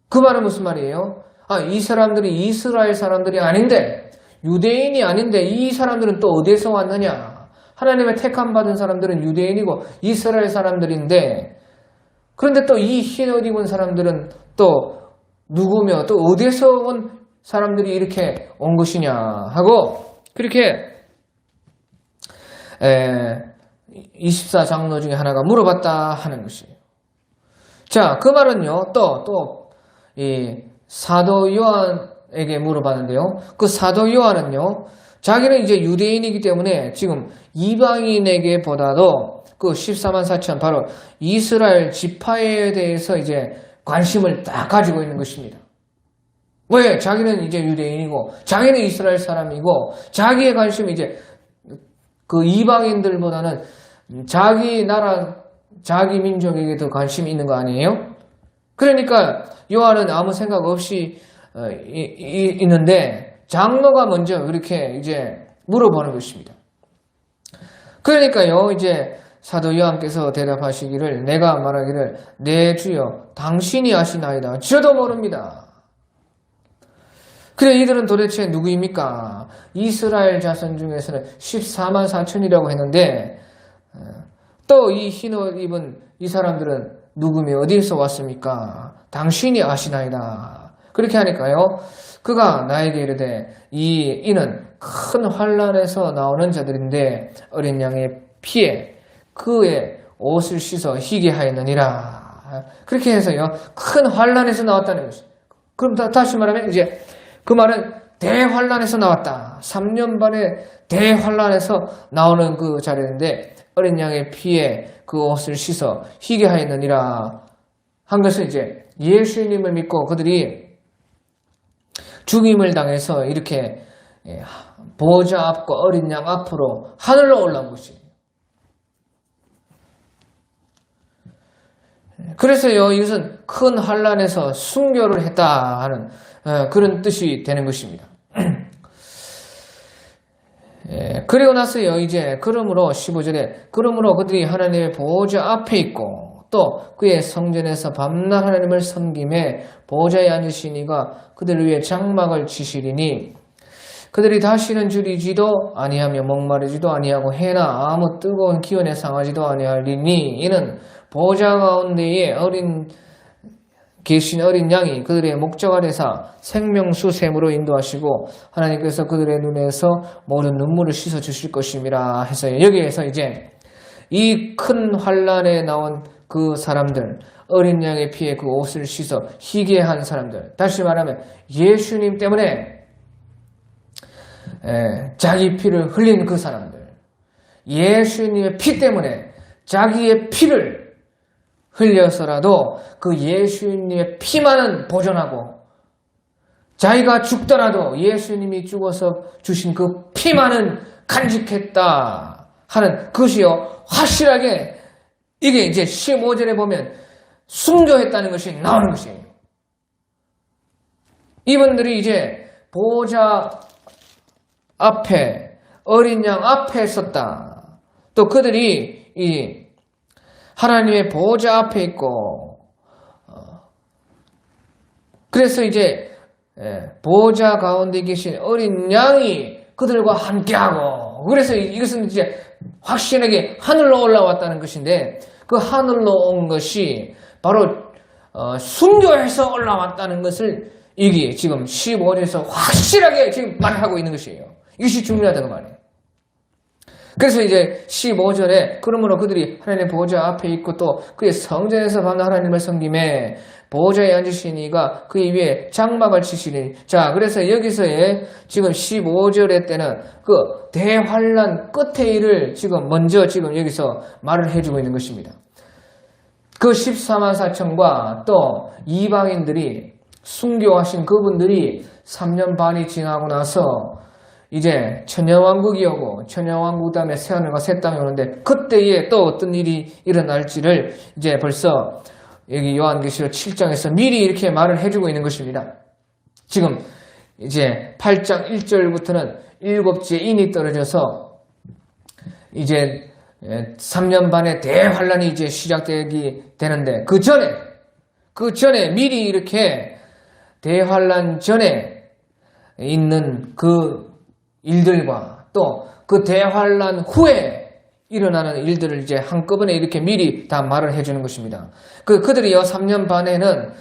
[SPEAKER 1] 그 말은 무슨 말이에요? 이 사람들이 이스라엘 사람들이 아닌데 유대인이 아닌데 이 사람들은 또 어디에서 왔느냐? 하나님의 택함 받은 사람들은 유대인이고 이스라엘 사람들인데 그런데 또 이 흰옷 입은 사람들은 또 누구며 또 어디에서 온 사람들이 이렇게 온 것이냐 하고 그렇게 24장로 중에 하나가 물어봤다 하는 것이에요. 자, 그 말은요 또 이 사도 요한에게 물어봤는데요. 그 사도 요한은요 자기는 이제 유대인이기 때문에 지금 이방인에게 보다도 그 14만 4천 바로 이스라엘 지파에 대해서 이제 관심을 딱 가지고 있는 것입니다. 왜? 자기는 이제 유대인이고 자기는 이스라엘 사람이고 자기의 관심이 이제 그 이방인들보다는 자기 나라 자기 민족에게 더 관심이 있는 거 아니에요? 그러니까 요한은 아무 생각 없이 있는데 장로가 먼저 그렇게 이제 물어보는 것입니다. 그러니까요 이제 사도 요한께서 대답하시기를 내가 말하기를 내 주여 당신이 아시나이다. 저도 모릅니다. 그래 이들은 도대체 누구입니까? 이스라엘 자손 중에서는 14만 4천이라고 했는데 또 이 흰옷 입은 이 사람들은 누구며 어디에서 왔습니까? 당신이 아시나이다. 그렇게 하니까요 그가 나에게 이르되 이는 큰 환난에서 나오는 자들인데 어린 양의 피에 그의 옷을 씻어 희게 하였느니라. 그렇게 해서요, 큰 환란에서 나왔다는 것이죠. 그럼 다시 말하면 이제 그 말은 대환란에서 나왔다. 3년 반의 대환란에서 나오는 그 자리인데, 어린 양의 피에 그 옷을 씻어 희게 하였느니라 한 것은 이제 예수님을 믿고 그들이 죽임을 당해서 이렇게 보호자 앞과 어린 양 앞으로 하늘로 올라온 것이에요. 그래서요, 이것은 큰 환란에서 순교를 했다 하는 그런 뜻이 되는 것입니다. 그리고 나서요, 이제 그러므로 15절에 그러므로 그들이 하나님의 보호자 앞에 있고 또 그의 성전에서 밤낮 하나님을 섬김에 보호자에 앉으시니가 그들을 위해 장막을 치시리니 그들이 다시는 줄이지도 아니하며 목마르지도 아니하고 해나 아무 뜨거운 기온에 상하지도 아니하리니 이는 보호자 가운데에 계신 어린 양이 그들의 목자가 되사 생명수샘으로 인도하시고 하나님께서 그들의 눈에서 모든 눈물을 씻어 주실 것임이라 해서 여기에서 이제 이 큰 환란에 나온 그 사람들, 어린 양의 피에 그 옷을 씻어 희게 한 사람들, 다시 말하면 예수님 때문에 자기 피를 흘린 그 사람들, 예수님의 피 때문에 자기의 피를 흘려서라도 그 예수님의 피만은 보존하고 자기가 죽더라도 예수님이 죽어서 주신 그 피만은 간직했다 하는 그것이요, 확실하게 이게 이제 15절에 보면 순교했다는 것이 나오는 것이에요. 이분들이 이제 보호자 앞에, 어린 양 앞에 섰다. 또 그들이 이 하나님의 보호자 앞에 있고, 그래서 이제 보호자 가운데 계신 어린 양이 그들과 함께하고, 그래서 이것은 이제 확실하게 하늘로 올라왔다는 것인데, 그 하늘로 온 것이 바로 순교해서 올라왔다는 것을 이게 지금 15절에서 확실하게 지금 말하고 있는 것이에요. 이것이 중요하다는 말이에요. 그래서 이제 15절에 그러므로 그들이 하나님의 보호자 앞에 있고 또 그의 성전에서 받는 하나님을 섬김에 보호자에 앉으시니가 그의 위에 장막을 치시니. 자, 그래서 여기서의 지금 15절의 때는 그 대환란 끝의 일을 지금 먼저 지금 여기서 말을 해주고 있는 것입니다. 그 14만 4천과 또 이방인들이 순교하신 그분들이 3년 반이 지나고 나서 이제 천년왕국이 오고 천년왕국 다음에 새하늘과 새 땅이 오는데 그때에 또 어떤 일이 일어날지를 이제 벌써 여기 요한계시록 7장에서 미리 이렇게 말을 해주고 있는 것입니다. 지금 이제 8장 1절부터는 7지의 인이 떨어져서 이제 3년 반의 대환란이 이제 시작되기 되는데 그 전에 미리 이렇게 대환란 전에 있는 그 일들과 또 그 대환란 후에 일어나는 일들을 이제 한꺼번에 이렇게 미리 다 말을 해주는 것입니다. 그들이요 3년 반에는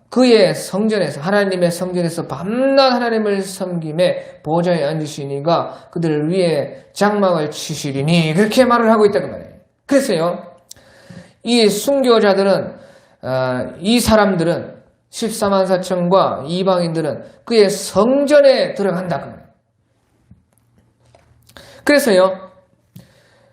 [SPEAKER 1] 그의 성전에서 하나님의 성전에서 밤낮 하나님을 섬김에 보좌에 앉으시니가 그들을 위해 장막을 치시리니 그렇게 말을 하고 있다는 말이에요. 그래서요 이 순교자들은 이 사람들은 14만 4천과 이방인들은 그의 성전에 들어간다 그 말이에요. 그래서요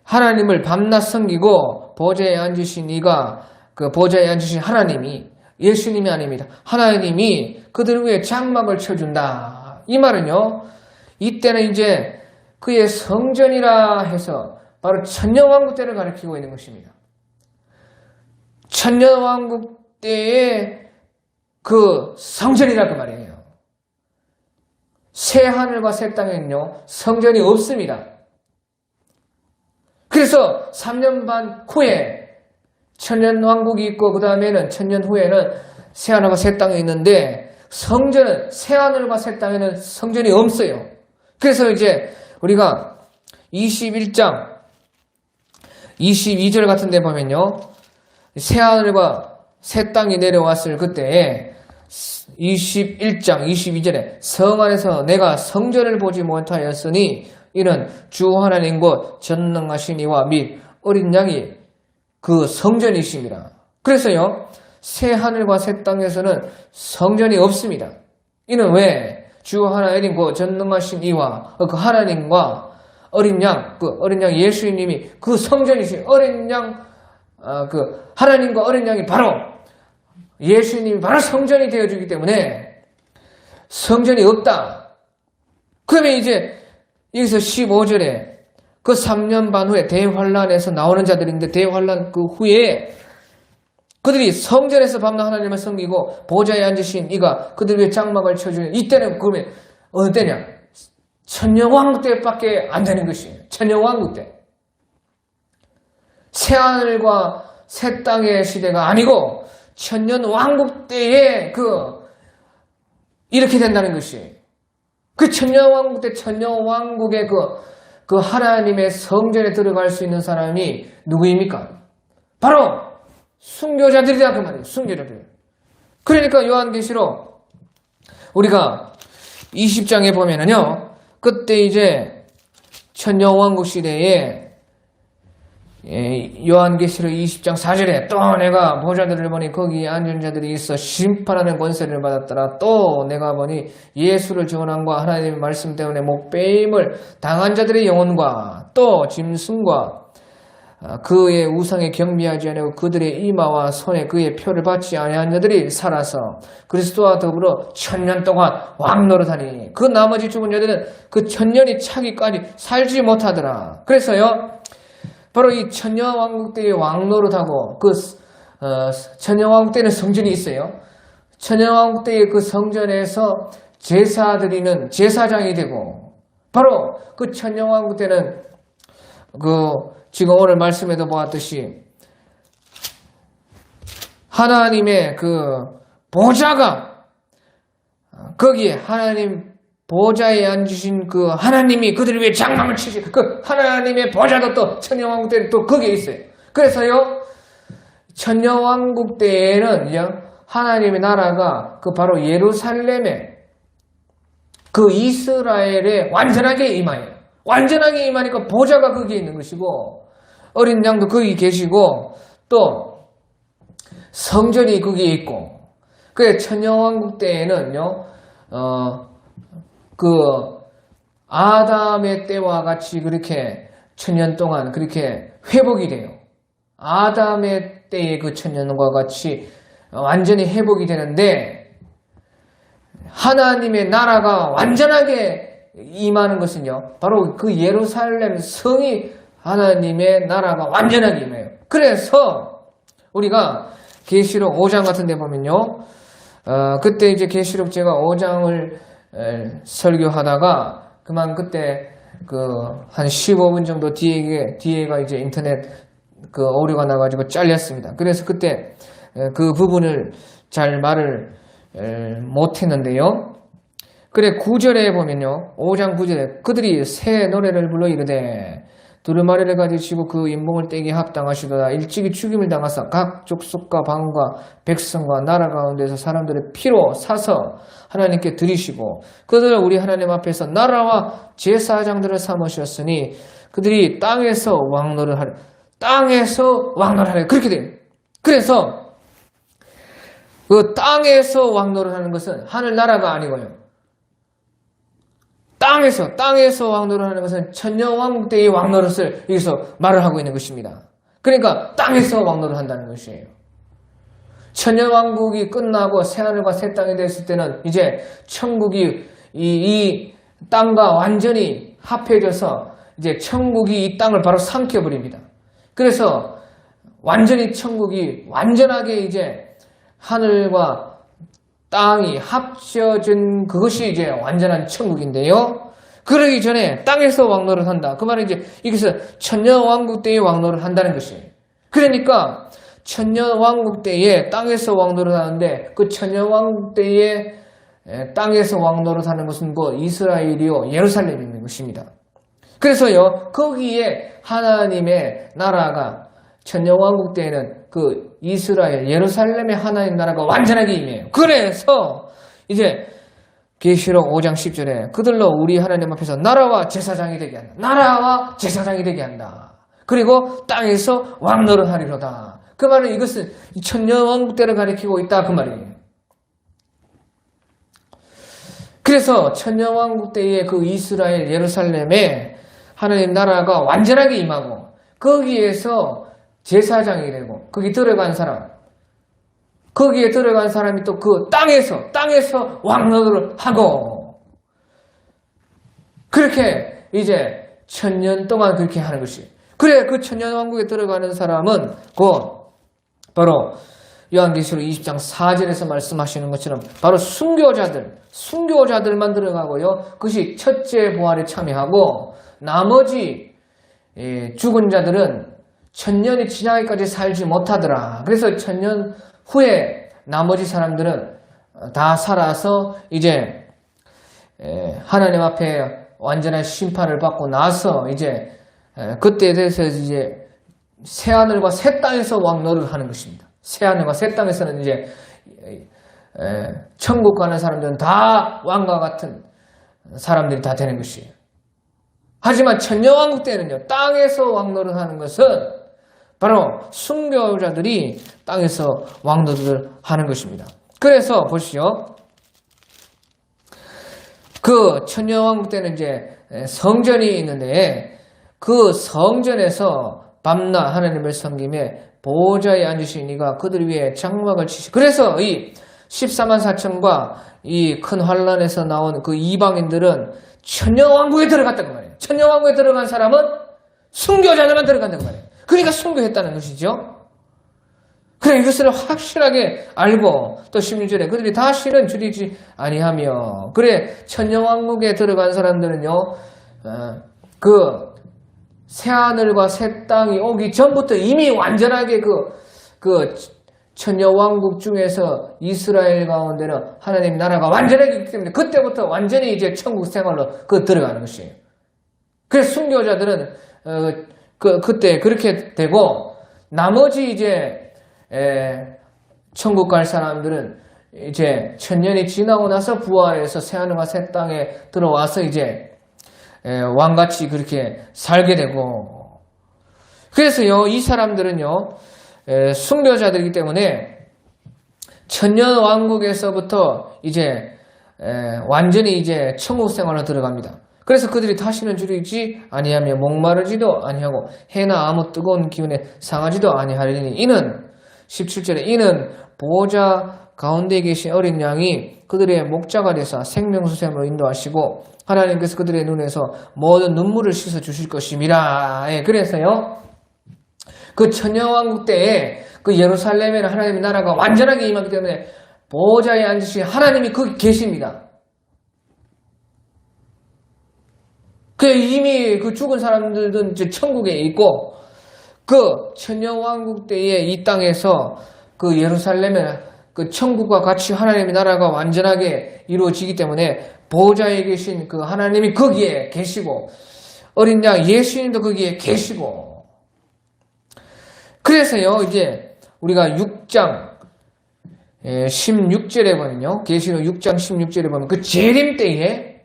[SPEAKER 1] 하나님을 밤낮 섬기고 보좌에 앉으신 이가 그 보좌에 앉으신 하나님이 예수님이 아닙니다. 하나님이 그들 위해 장막을 쳐준다. 이 말은요 이때는 이제 그의 성전이라 해서 바로 천년왕국 때를 가리키고 있는 것입니다. 천년왕국 때의 그 성전이라 그 말이에요. 새 하늘과 새 땅에는요 성전이 없습니다. 그래서 3년 반 후에 천년왕국이 있고 그 다음에는 천년 후에는 새 하늘과 새 땅이 있는데 성전은 새 하늘과 새 땅에는 성전이 없어요. 그래서 이제 우리가 21장 22절 같은 데 보면요 새 하늘과 새 땅이 내려왔을 그때에 21장 22절에 성 안에서 내가 성전을 보지 못하였으니 이는 주 하나님과 전능하신 이와 및 어린 양이 그 성전이십니다. 그래서요, 새 하늘과 새 땅에서는 성전이 없습니다. 이는 왜? 주 하나님과 전능하신 이와 그 하나님과 어린 양, 그 어린 양 예수님이 그 성전이신 어린 양, 그 하나님과 어린 양이 바로 예수님이 바로 성전이 되어주기 때문에 성전이 없다. 그러면 이제 여기서 15절에 그 3년 반 후에 대환란에서 나오는 자들인데 대환란 그 후에 그들이 성전에서 밤낮 하나님을 섬기고 보좌에 앉으신 이가 그들 위해 장막을 쳐주는 이때는 그러면 어느 때냐? 천년왕국 때밖에 안 되는 것이에요. 천년왕국 때. 새하늘과 새 땅의 시대가 아니고 천년왕국 때에 이렇게 된다는 것이에요. 그 천년왕국 때 천년왕국의 그 하나님의 성전에 들어갈 수 있는 사람이 누구입니까? 바로 순교자들이다 그 말이에요. 순교자들. 그러니까 요한계시록 우리가 20장에 보면은요, 그때 이제 천년왕국 시대에 요한계시록 20장 4절에 또 내가 보좌들을 보니 거기에 앉은 자들이 있어 심판하는 권세를 받았더라. 또 내가 보니 예수를 전함과 하나님의 말씀 때문에 목배임을 당한 자들의 영혼과 또 짐승과 그의 우상에 경배하지 아니하고 그들의 이마와 손에 그의 표를 받지 아니한 자들이 살아서 그리스도와 더불어 1000년 동안 왕노릇하니 그 나머지 죽은 자들은 그 1000년이 차기까지 살지 못하더라. 그래서요, 바로 이 천년왕국 때의 왕노릇하고 천년왕국 때는 성전이 있어요. 천년왕국 때의 그 성전에서 제사 드리는 제사장이 되고, 바로 그 천년왕국 때는 지금 오늘 말씀에도 보았듯이 하나님의 보좌가 거기에 하나님 보좌에 앉으신 그 하나님이 그들을 위해 장막을 치시 그 하나님의 보좌도 또 천년왕국 때는 또 거기에 있어요. 그래서요, 천년왕국 때에는 하나님의 나라가 바로 예루살렘에 이스라엘에 완전하게 임하여 완전하게 임하니까 보좌가 거기에 있는 것이고 어린 양도 거기 계시고 또 성전이 거기에 있고, 그래 천년왕국 때에는요 아담의 때와 같이 그렇게 1000년 동안 그렇게 회복이 돼요. 아담의 때의 그 1000년과 같이 완전히 회복이 되는데, 하나님의 나라가 완전하게 임하는 것은요, 바로 그 예루살렘 성이 하나님의 나라가 완전하게 임해요. 그래서 우리가 계시록 5장 같은 데 보면요, 그때 이제 계시록 제가 5장을 설교하다가 그만 그때 한 15분 정도 뒤에가 이제 인터넷 오류가 나가지고 잘렸습니다. 그래서 그때 그 부분을 잘 말을 못했는데요. 그래 9절에 보면요, 5장 9절에 그들이 새 노래를 불러 이르되 두루마리를 가지시고 그 인봉을 떼기 합당하시도다. 일찍이 죽임을 당하사 각 족속과 방과 백성과 나라 가운데서 사람들의 피로 사서 하나님께 드리시고 그들을 우리 하나님 앞에서 나라와 제사장들을 삼으셨으니 그들이 땅에서 왕노릇하려. 땅에서 왕노릇하려. 그렇게 돼요. 그래서 그 땅에서 왕노릇하는 것은 하늘나라가 아니고요, 땅에서 왕노릇하는 것은 천년왕국 때의 왕노릇을 여기서 말을 하고 있는 것입니다. 그러니까 땅에서 왕노릇한다는 것이에요. 천년왕국이 끝나고 새하늘과 새 땅이 됐을 때는 이제 천국이 이 땅과 완전히 합해져서 이제 천국이 이 땅을 바로 삼켜버립니다. 그래서 완전히 천국이 완전하게 이제 하늘과 땅이 합쳐진 그것이 이제 완전한 천국인데요. 그러기 전에 땅에서 왕노릇 한다. 그 말은 이제 여기서 천년왕국 때에 왕노릇 한다는 것이에요. 그러니까 천년왕국 때에 땅에서 왕노릇 하는데 그 천년왕국 때에 땅에서 왕노릇 하는 것은 이스라엘이요 예루살렘이 있는 것입니다. 그래서요, 거기에 하나님의 나라가 천년왕국 때에는 이스라엘 예루살렘의 하나님 나라가 완전하게 임해요. 그래서 이제 계시록 5장 10절에 그들로 우리 하나님 앞에서 나라와 제사장이 되게 한다. 나라와 제사장이 되게 한다. 그리고 땅에서 왕노릇하리로다. 그 말은 이것은 천년왕국 때를 가리키고 있다 그 말이에요. 그래서 천년왕국 때의 그 이스라엘 예루살렘에 하나님 나라가 완전하게 임하고 거기에서 제사장이 되고 거기 들어간 사람, 거기에 들어간 사람이 또 그 땅에서 왕노릇을 하고 그렇게 이제 1000년 동안 그렇게 하는 것이. 그래 그 천년왕국에 들어가는 사람은 곧 바로 요한계시록 20장 4절에서 말씀하시는 것처럼 바로 순교자들만 들어가고요. 그것이 첫째 부활에 참여하고 나머지 죽은 자들은 1000년이 지나기까지 살지 못하더라. 그래서 1000년 후에 나머지 사람들은 다 살아서 이제 하나님 앞에 완전한 심판을 받고 나서 이제 그때에 대해서 이제 새하늘과 새 땅에서 왕노릇을 하는 것입니다. 새하늘과 새 땅에서는 이제 천국 가는 사람들은 다 왕과 같은 사람들이 다 되는 것이에요. 하지만 천년왕국 때는요, 땅에서 왕노릇 하는 것은 바로 순교자들이 땅에서 왕노릇을 하는 것입니다. 그래서 보시죠. 그 천년왕국 때는 이제 성전이 있는데 그 성전에서 밤낮 하나님을 섬김에 보호자에 앉으신 이가 그들 위에 장막을 치시. 그래서 이 14만 4천과 이 큰 환란에서 나온 그 이방인들은 천년왕국에 들어갔다는 말이에요. 천년왕국에 들어간 사람은 순교자들만 들어간다는 말이에요. 그러니까 순교했다는 것이죠. 그래 이것을 확실하게 알고 또 16절에 그들이 다시는 줄이지 아니하며 그래 천년왕국에 들어간 사람들은요 그 새하늘과 새 땅이 오기 전부터 이미 완전하게 그 천년왕국 중에서 이스라엘 가운데는 하나님 나라가 완전하게 있기 때문에 그때부터 완전히 이제 천국 생활로 들어가는 것이에요. 그래서 순교자들은 그때 그렇게 되고 나머지 이제 천국 갈 사람들은 이제 1000년이 지나고 나서 부활해서 새하늘과 새 땅에 들어와서 이제 왕같이 그렇게 살게 되고 그래서요 이 사람들은요 순교자들이기 때문에 천년 왕국에서부터 이제 완전히 이제 천국 생활로 들어갑니다. 그래서 그들이 다시는 줄이지 아니하며 목마르지도 아니하고 해나 아무 뜨거운 기운에 상하지도 아니하리니 이는 17절에 이는 보호자 가운데 계신 어린 양이 그들의 목자가 되사 생명수샘으로 인도하시고 하나님께서 그들의 눈에서 모든 눈물을 씻어 주실 것임이라. 그래서요 그 천년왕국 때에 그 예루살렘에는 하나님의 나라가 완전하게 임하기 때문에 보호자에 앉으신 하나님이 거기 계십니다. 그 이미 그 죽은 사람들은 이제 천국에 있고 그 천년왕국 때에 이 땅에서 그 예루살렘에 그 천국과 같이 하나님의 나라가 완전하게 이루어지기 때문에 보호자에 계신 그 하나님이 거기에 계시고 어린 양 예수님도 거기에 계시고 그래서요 이제 우리가 6장 16절에 보면요 계시록 6장 16절에 보면 그 재림 때에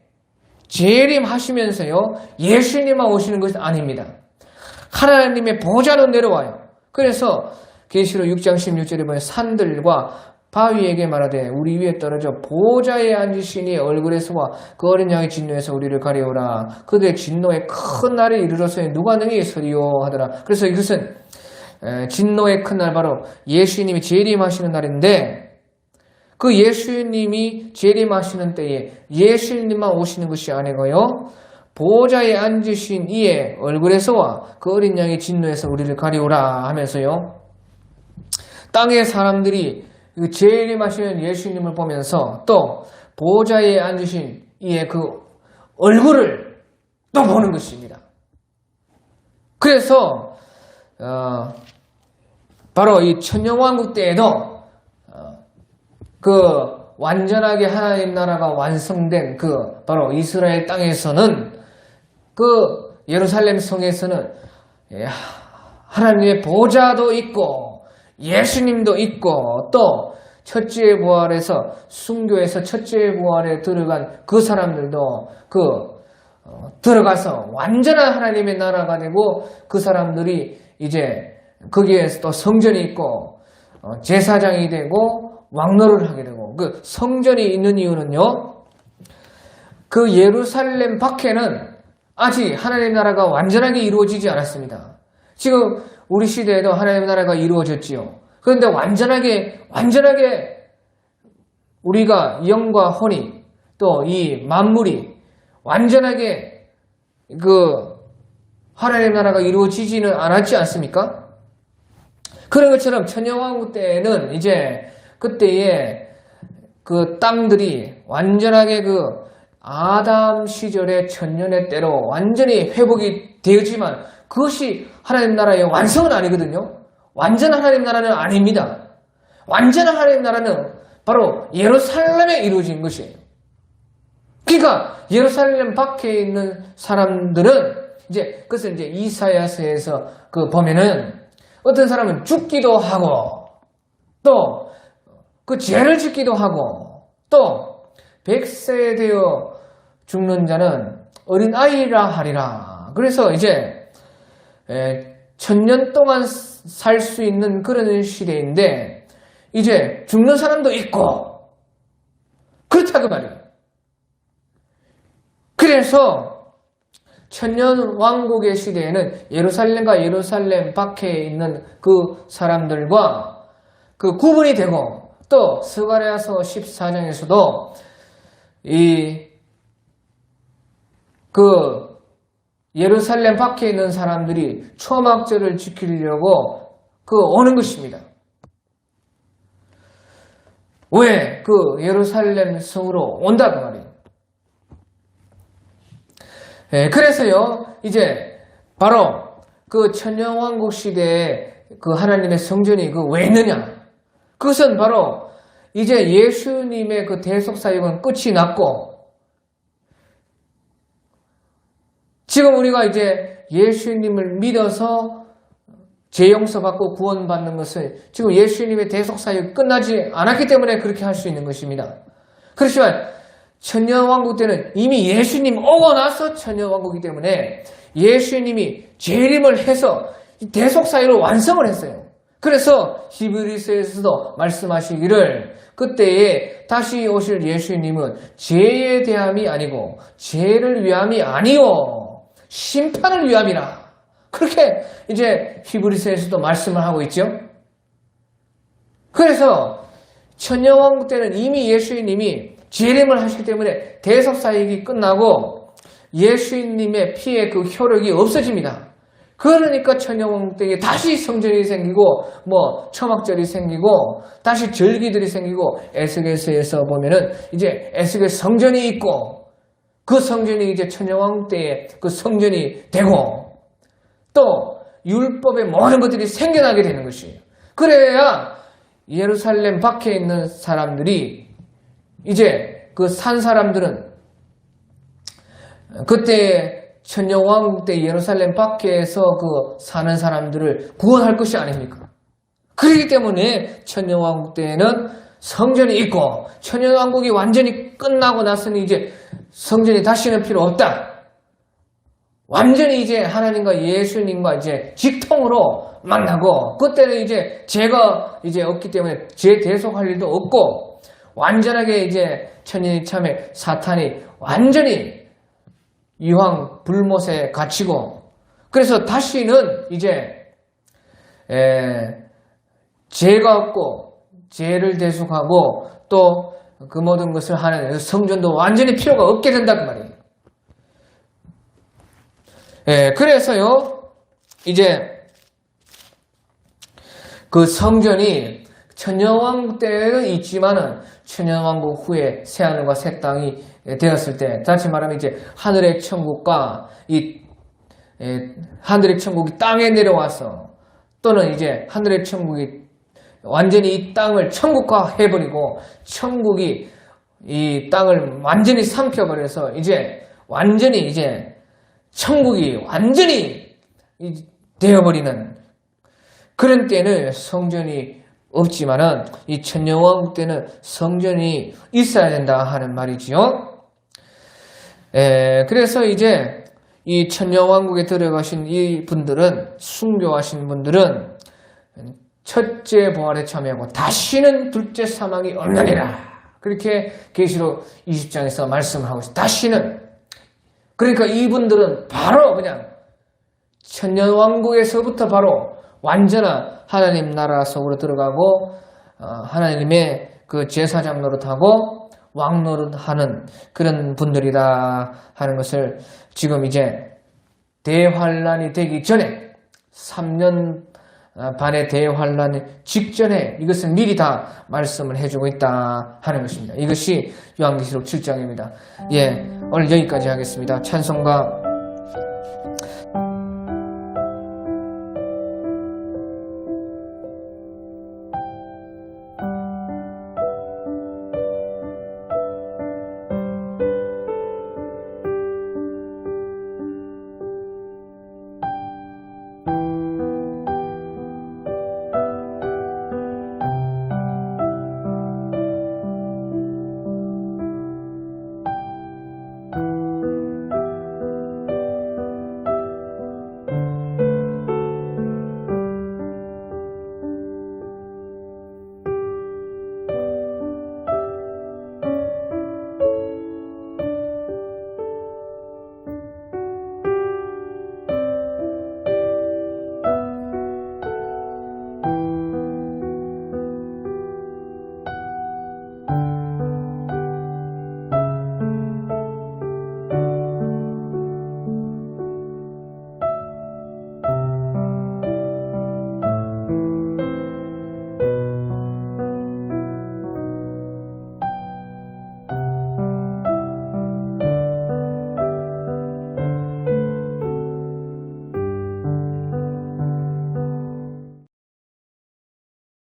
[SPEAKER 1] 재림하시면서요 예수님만 오시는 것이 아닙니다. 하나님의 보좌로 내려와요. 그래서 계시록 6장 16절에 보면 산들과 바위에게 말하되 우리 위에 떨어져 보좌에 앉으시니 얼굴에서와 그 어린 양의 진노에서 우리를 가리오라. 그들의 진노의 큰 날에 이르러서야 누가 능히 서리오 하더라. 그래서 이것은 진노의 큰 날 바로 예수님이 재림하시는 날인데 그 예수님이 재림하시는 때에 예수님만 오시는 것이 아니고요. 보호자에 앉으신 이의 얼굴에서와 그 어린 양의 진노에서 우리를 가리오라 하면서요. 땅의 사람들이 재림하시는 예수님을 보면서 또 보호자에 앉으신 이의 그 얼굴을 또 보는 것입니다. 그래서 바로 이 천년왕국 때에도 그 완전하게 하나님 나라가 완성된 그 바로 이스라엘 땅에서는 그 예루살렘 성에서는 하나님의 보좌도 있고 예수님도 있고 또 첫째 부활에서 순교해서 첫째 부활에 들어간 그 사람들도 들어가서 완전한 하나님의 나라가 되고 그 사람들이 이제 거기에 또 성전이 있고 제사장이 되고 왕노를 하게 되고 그 성전이 있는 이유는요. 그 예루살렘 밖에는 아직 하나님의 나라가 완전하게 이루어지지 않았습니다. 지금 우리 시대에도 하나님의 나라가 이루어졌지요. 그런데 완전하게 우리가 영과 혼이 또 이 만물이 완전하게 하나님의 나라가 이루어지지는 않았지 않습니까? 그런 것처럼 천년왕국 때에는 이제 그때의 그 땅들이 완전하게 아담 시절의 천년의 때로 완전히 회복이 되었지만 그것이 하나님 나라의 완성은 아니거든요. 완전한 하나님 나라는 아닙니다. 완전한 하나님 나라는 바로 예루살렘에 이루어진 것이에요. 그러니까 예루살렘 밖에 있는 사람들은 그것을 이사야서에서 보면은 어떤 사람은 죽기도 하고 또 그 죄를 짓기도 하고 또 100세 되어 죽는 자는 어린아이라 하리라. 그래서 천년 동안 살 수 있는 그런 시대인데 이제 죽는 사람도 있고 그렇다 그 말이에요. 그래서 천년 왕국의 시대에는 예루살렘과 예루살렘 밖에 있는 그 사람들과 구분이 되고 또 스가랴서 14장에서도 예루살렘 밖에 있는 사람들이 초막절을 지키려고 오는 것입니다. 왜? 예루살렘 성으로 온다 그 말이에요. 그래서요, 바로 천년왕국 시대에 하나님의 성전이 왜 있느냐? 그것은 바로 예수님의 대속사역은 끝이 났고 지금 우리가 예수님을 믿어서 죄 용서받고 구원받는 것은 지금 예수님의 대속사역이 끝나지 않았기 때문에 그렇게 할 수 있는 것입니다. 그렇지만 천년왕국 때는 이미 예수님 오고 나서 천년왕국이기 때문에 예수님이 재림을 해서 대속사역을 완성을 했어요. 그래서 히브리서에서도 말씀하시기를 그때에 다시 오실 예수님은 죄의 대함이 아니고 죄를 위함이 아니요 심판을 위함이라. 그렇게 히브리서에서도 말씀을 하고 있죠. 그래서 천년왕국 때는 이미 예수님이 재림을 하시기 때문에 대속사역이 끝나고 예수님의 피의 효력이 없어집니다. 그러니까 천년왕국 때에 다시 성전이 생기고 초막절이 생기고 다시 절기들이 생기고 에스겔서에서 보면은 에스겔 성전이 있고 그 성전이 천년왕국 때에 성전이 되고 또 율법의 모든 것들이 생겨나게 되는 것이에요. 그래야 예루살렘 밖에 있는 사람들이 산 사람들은 그때 천년왕국 때 예루살렘 밖에서 사는 사람들을 구원할 것이 아닙니까? 그렇기 때문에 천년왕국 때에는 성전이 있고 천년왕국이 완전히 끝나고 나서는 성전이 다시는 필요 없다. 완전히 하나님과 예수님과 직통으로 만나고 그때는 죄가 없기 때문에 죄 대속할 일도 없고 완전하게 천년이 참에 사탄이 완전히 이황 불못에 갇히고 그래서 다시는 죄가 없고 죄를 대속하고 또 그 모든 것을 하는 성전도 완전히 필요가 없게 된다 그 말이에요. 그래서요 성전이 천년왕국 때는 있지만은 천년왕국 후에 새하늘과 새 땅이 되었을 때 다시 말하면 하늘의 천국과 하늘의 천국이 땅에 내려와서 또는 하늘의 천국이 완전히 이 땅을 천국화해버리고 천국이 이 땅을 완전히 삼켜버려서 완전히 천국이 완전히 되어버리는 그런 때는 성전이 없지만은 이 천년왕국 때는 성전이 있어야 된다 하는 말이지요. 그래서 이제 이 천년왕국에 들어가신 이 분들은, 순교하신 분들은 첫째 부활에 참여하고 다시는 둘째 사망이 없느니라. 그렇게 계시록 20장에서 말씀을 하고 있어요. 다시는. 그러니까 이분들은 바로 그냥 천년왕국에서부터 바로 완전한 하나님 나라 속으로 들어가고 하나님의 그 제사장 노릇하고 왕 노릇하는 그런 분들이다 하는 것을 지금 이제 대환란이 되기 전에 3년 반의 대환란 직전에 이것은 미리 다 말씀을 해주고 있다 하는 것입니다. 이것이 요한계시록 7장입니다. 오늘 여기까지 하겠습니다. 찬송가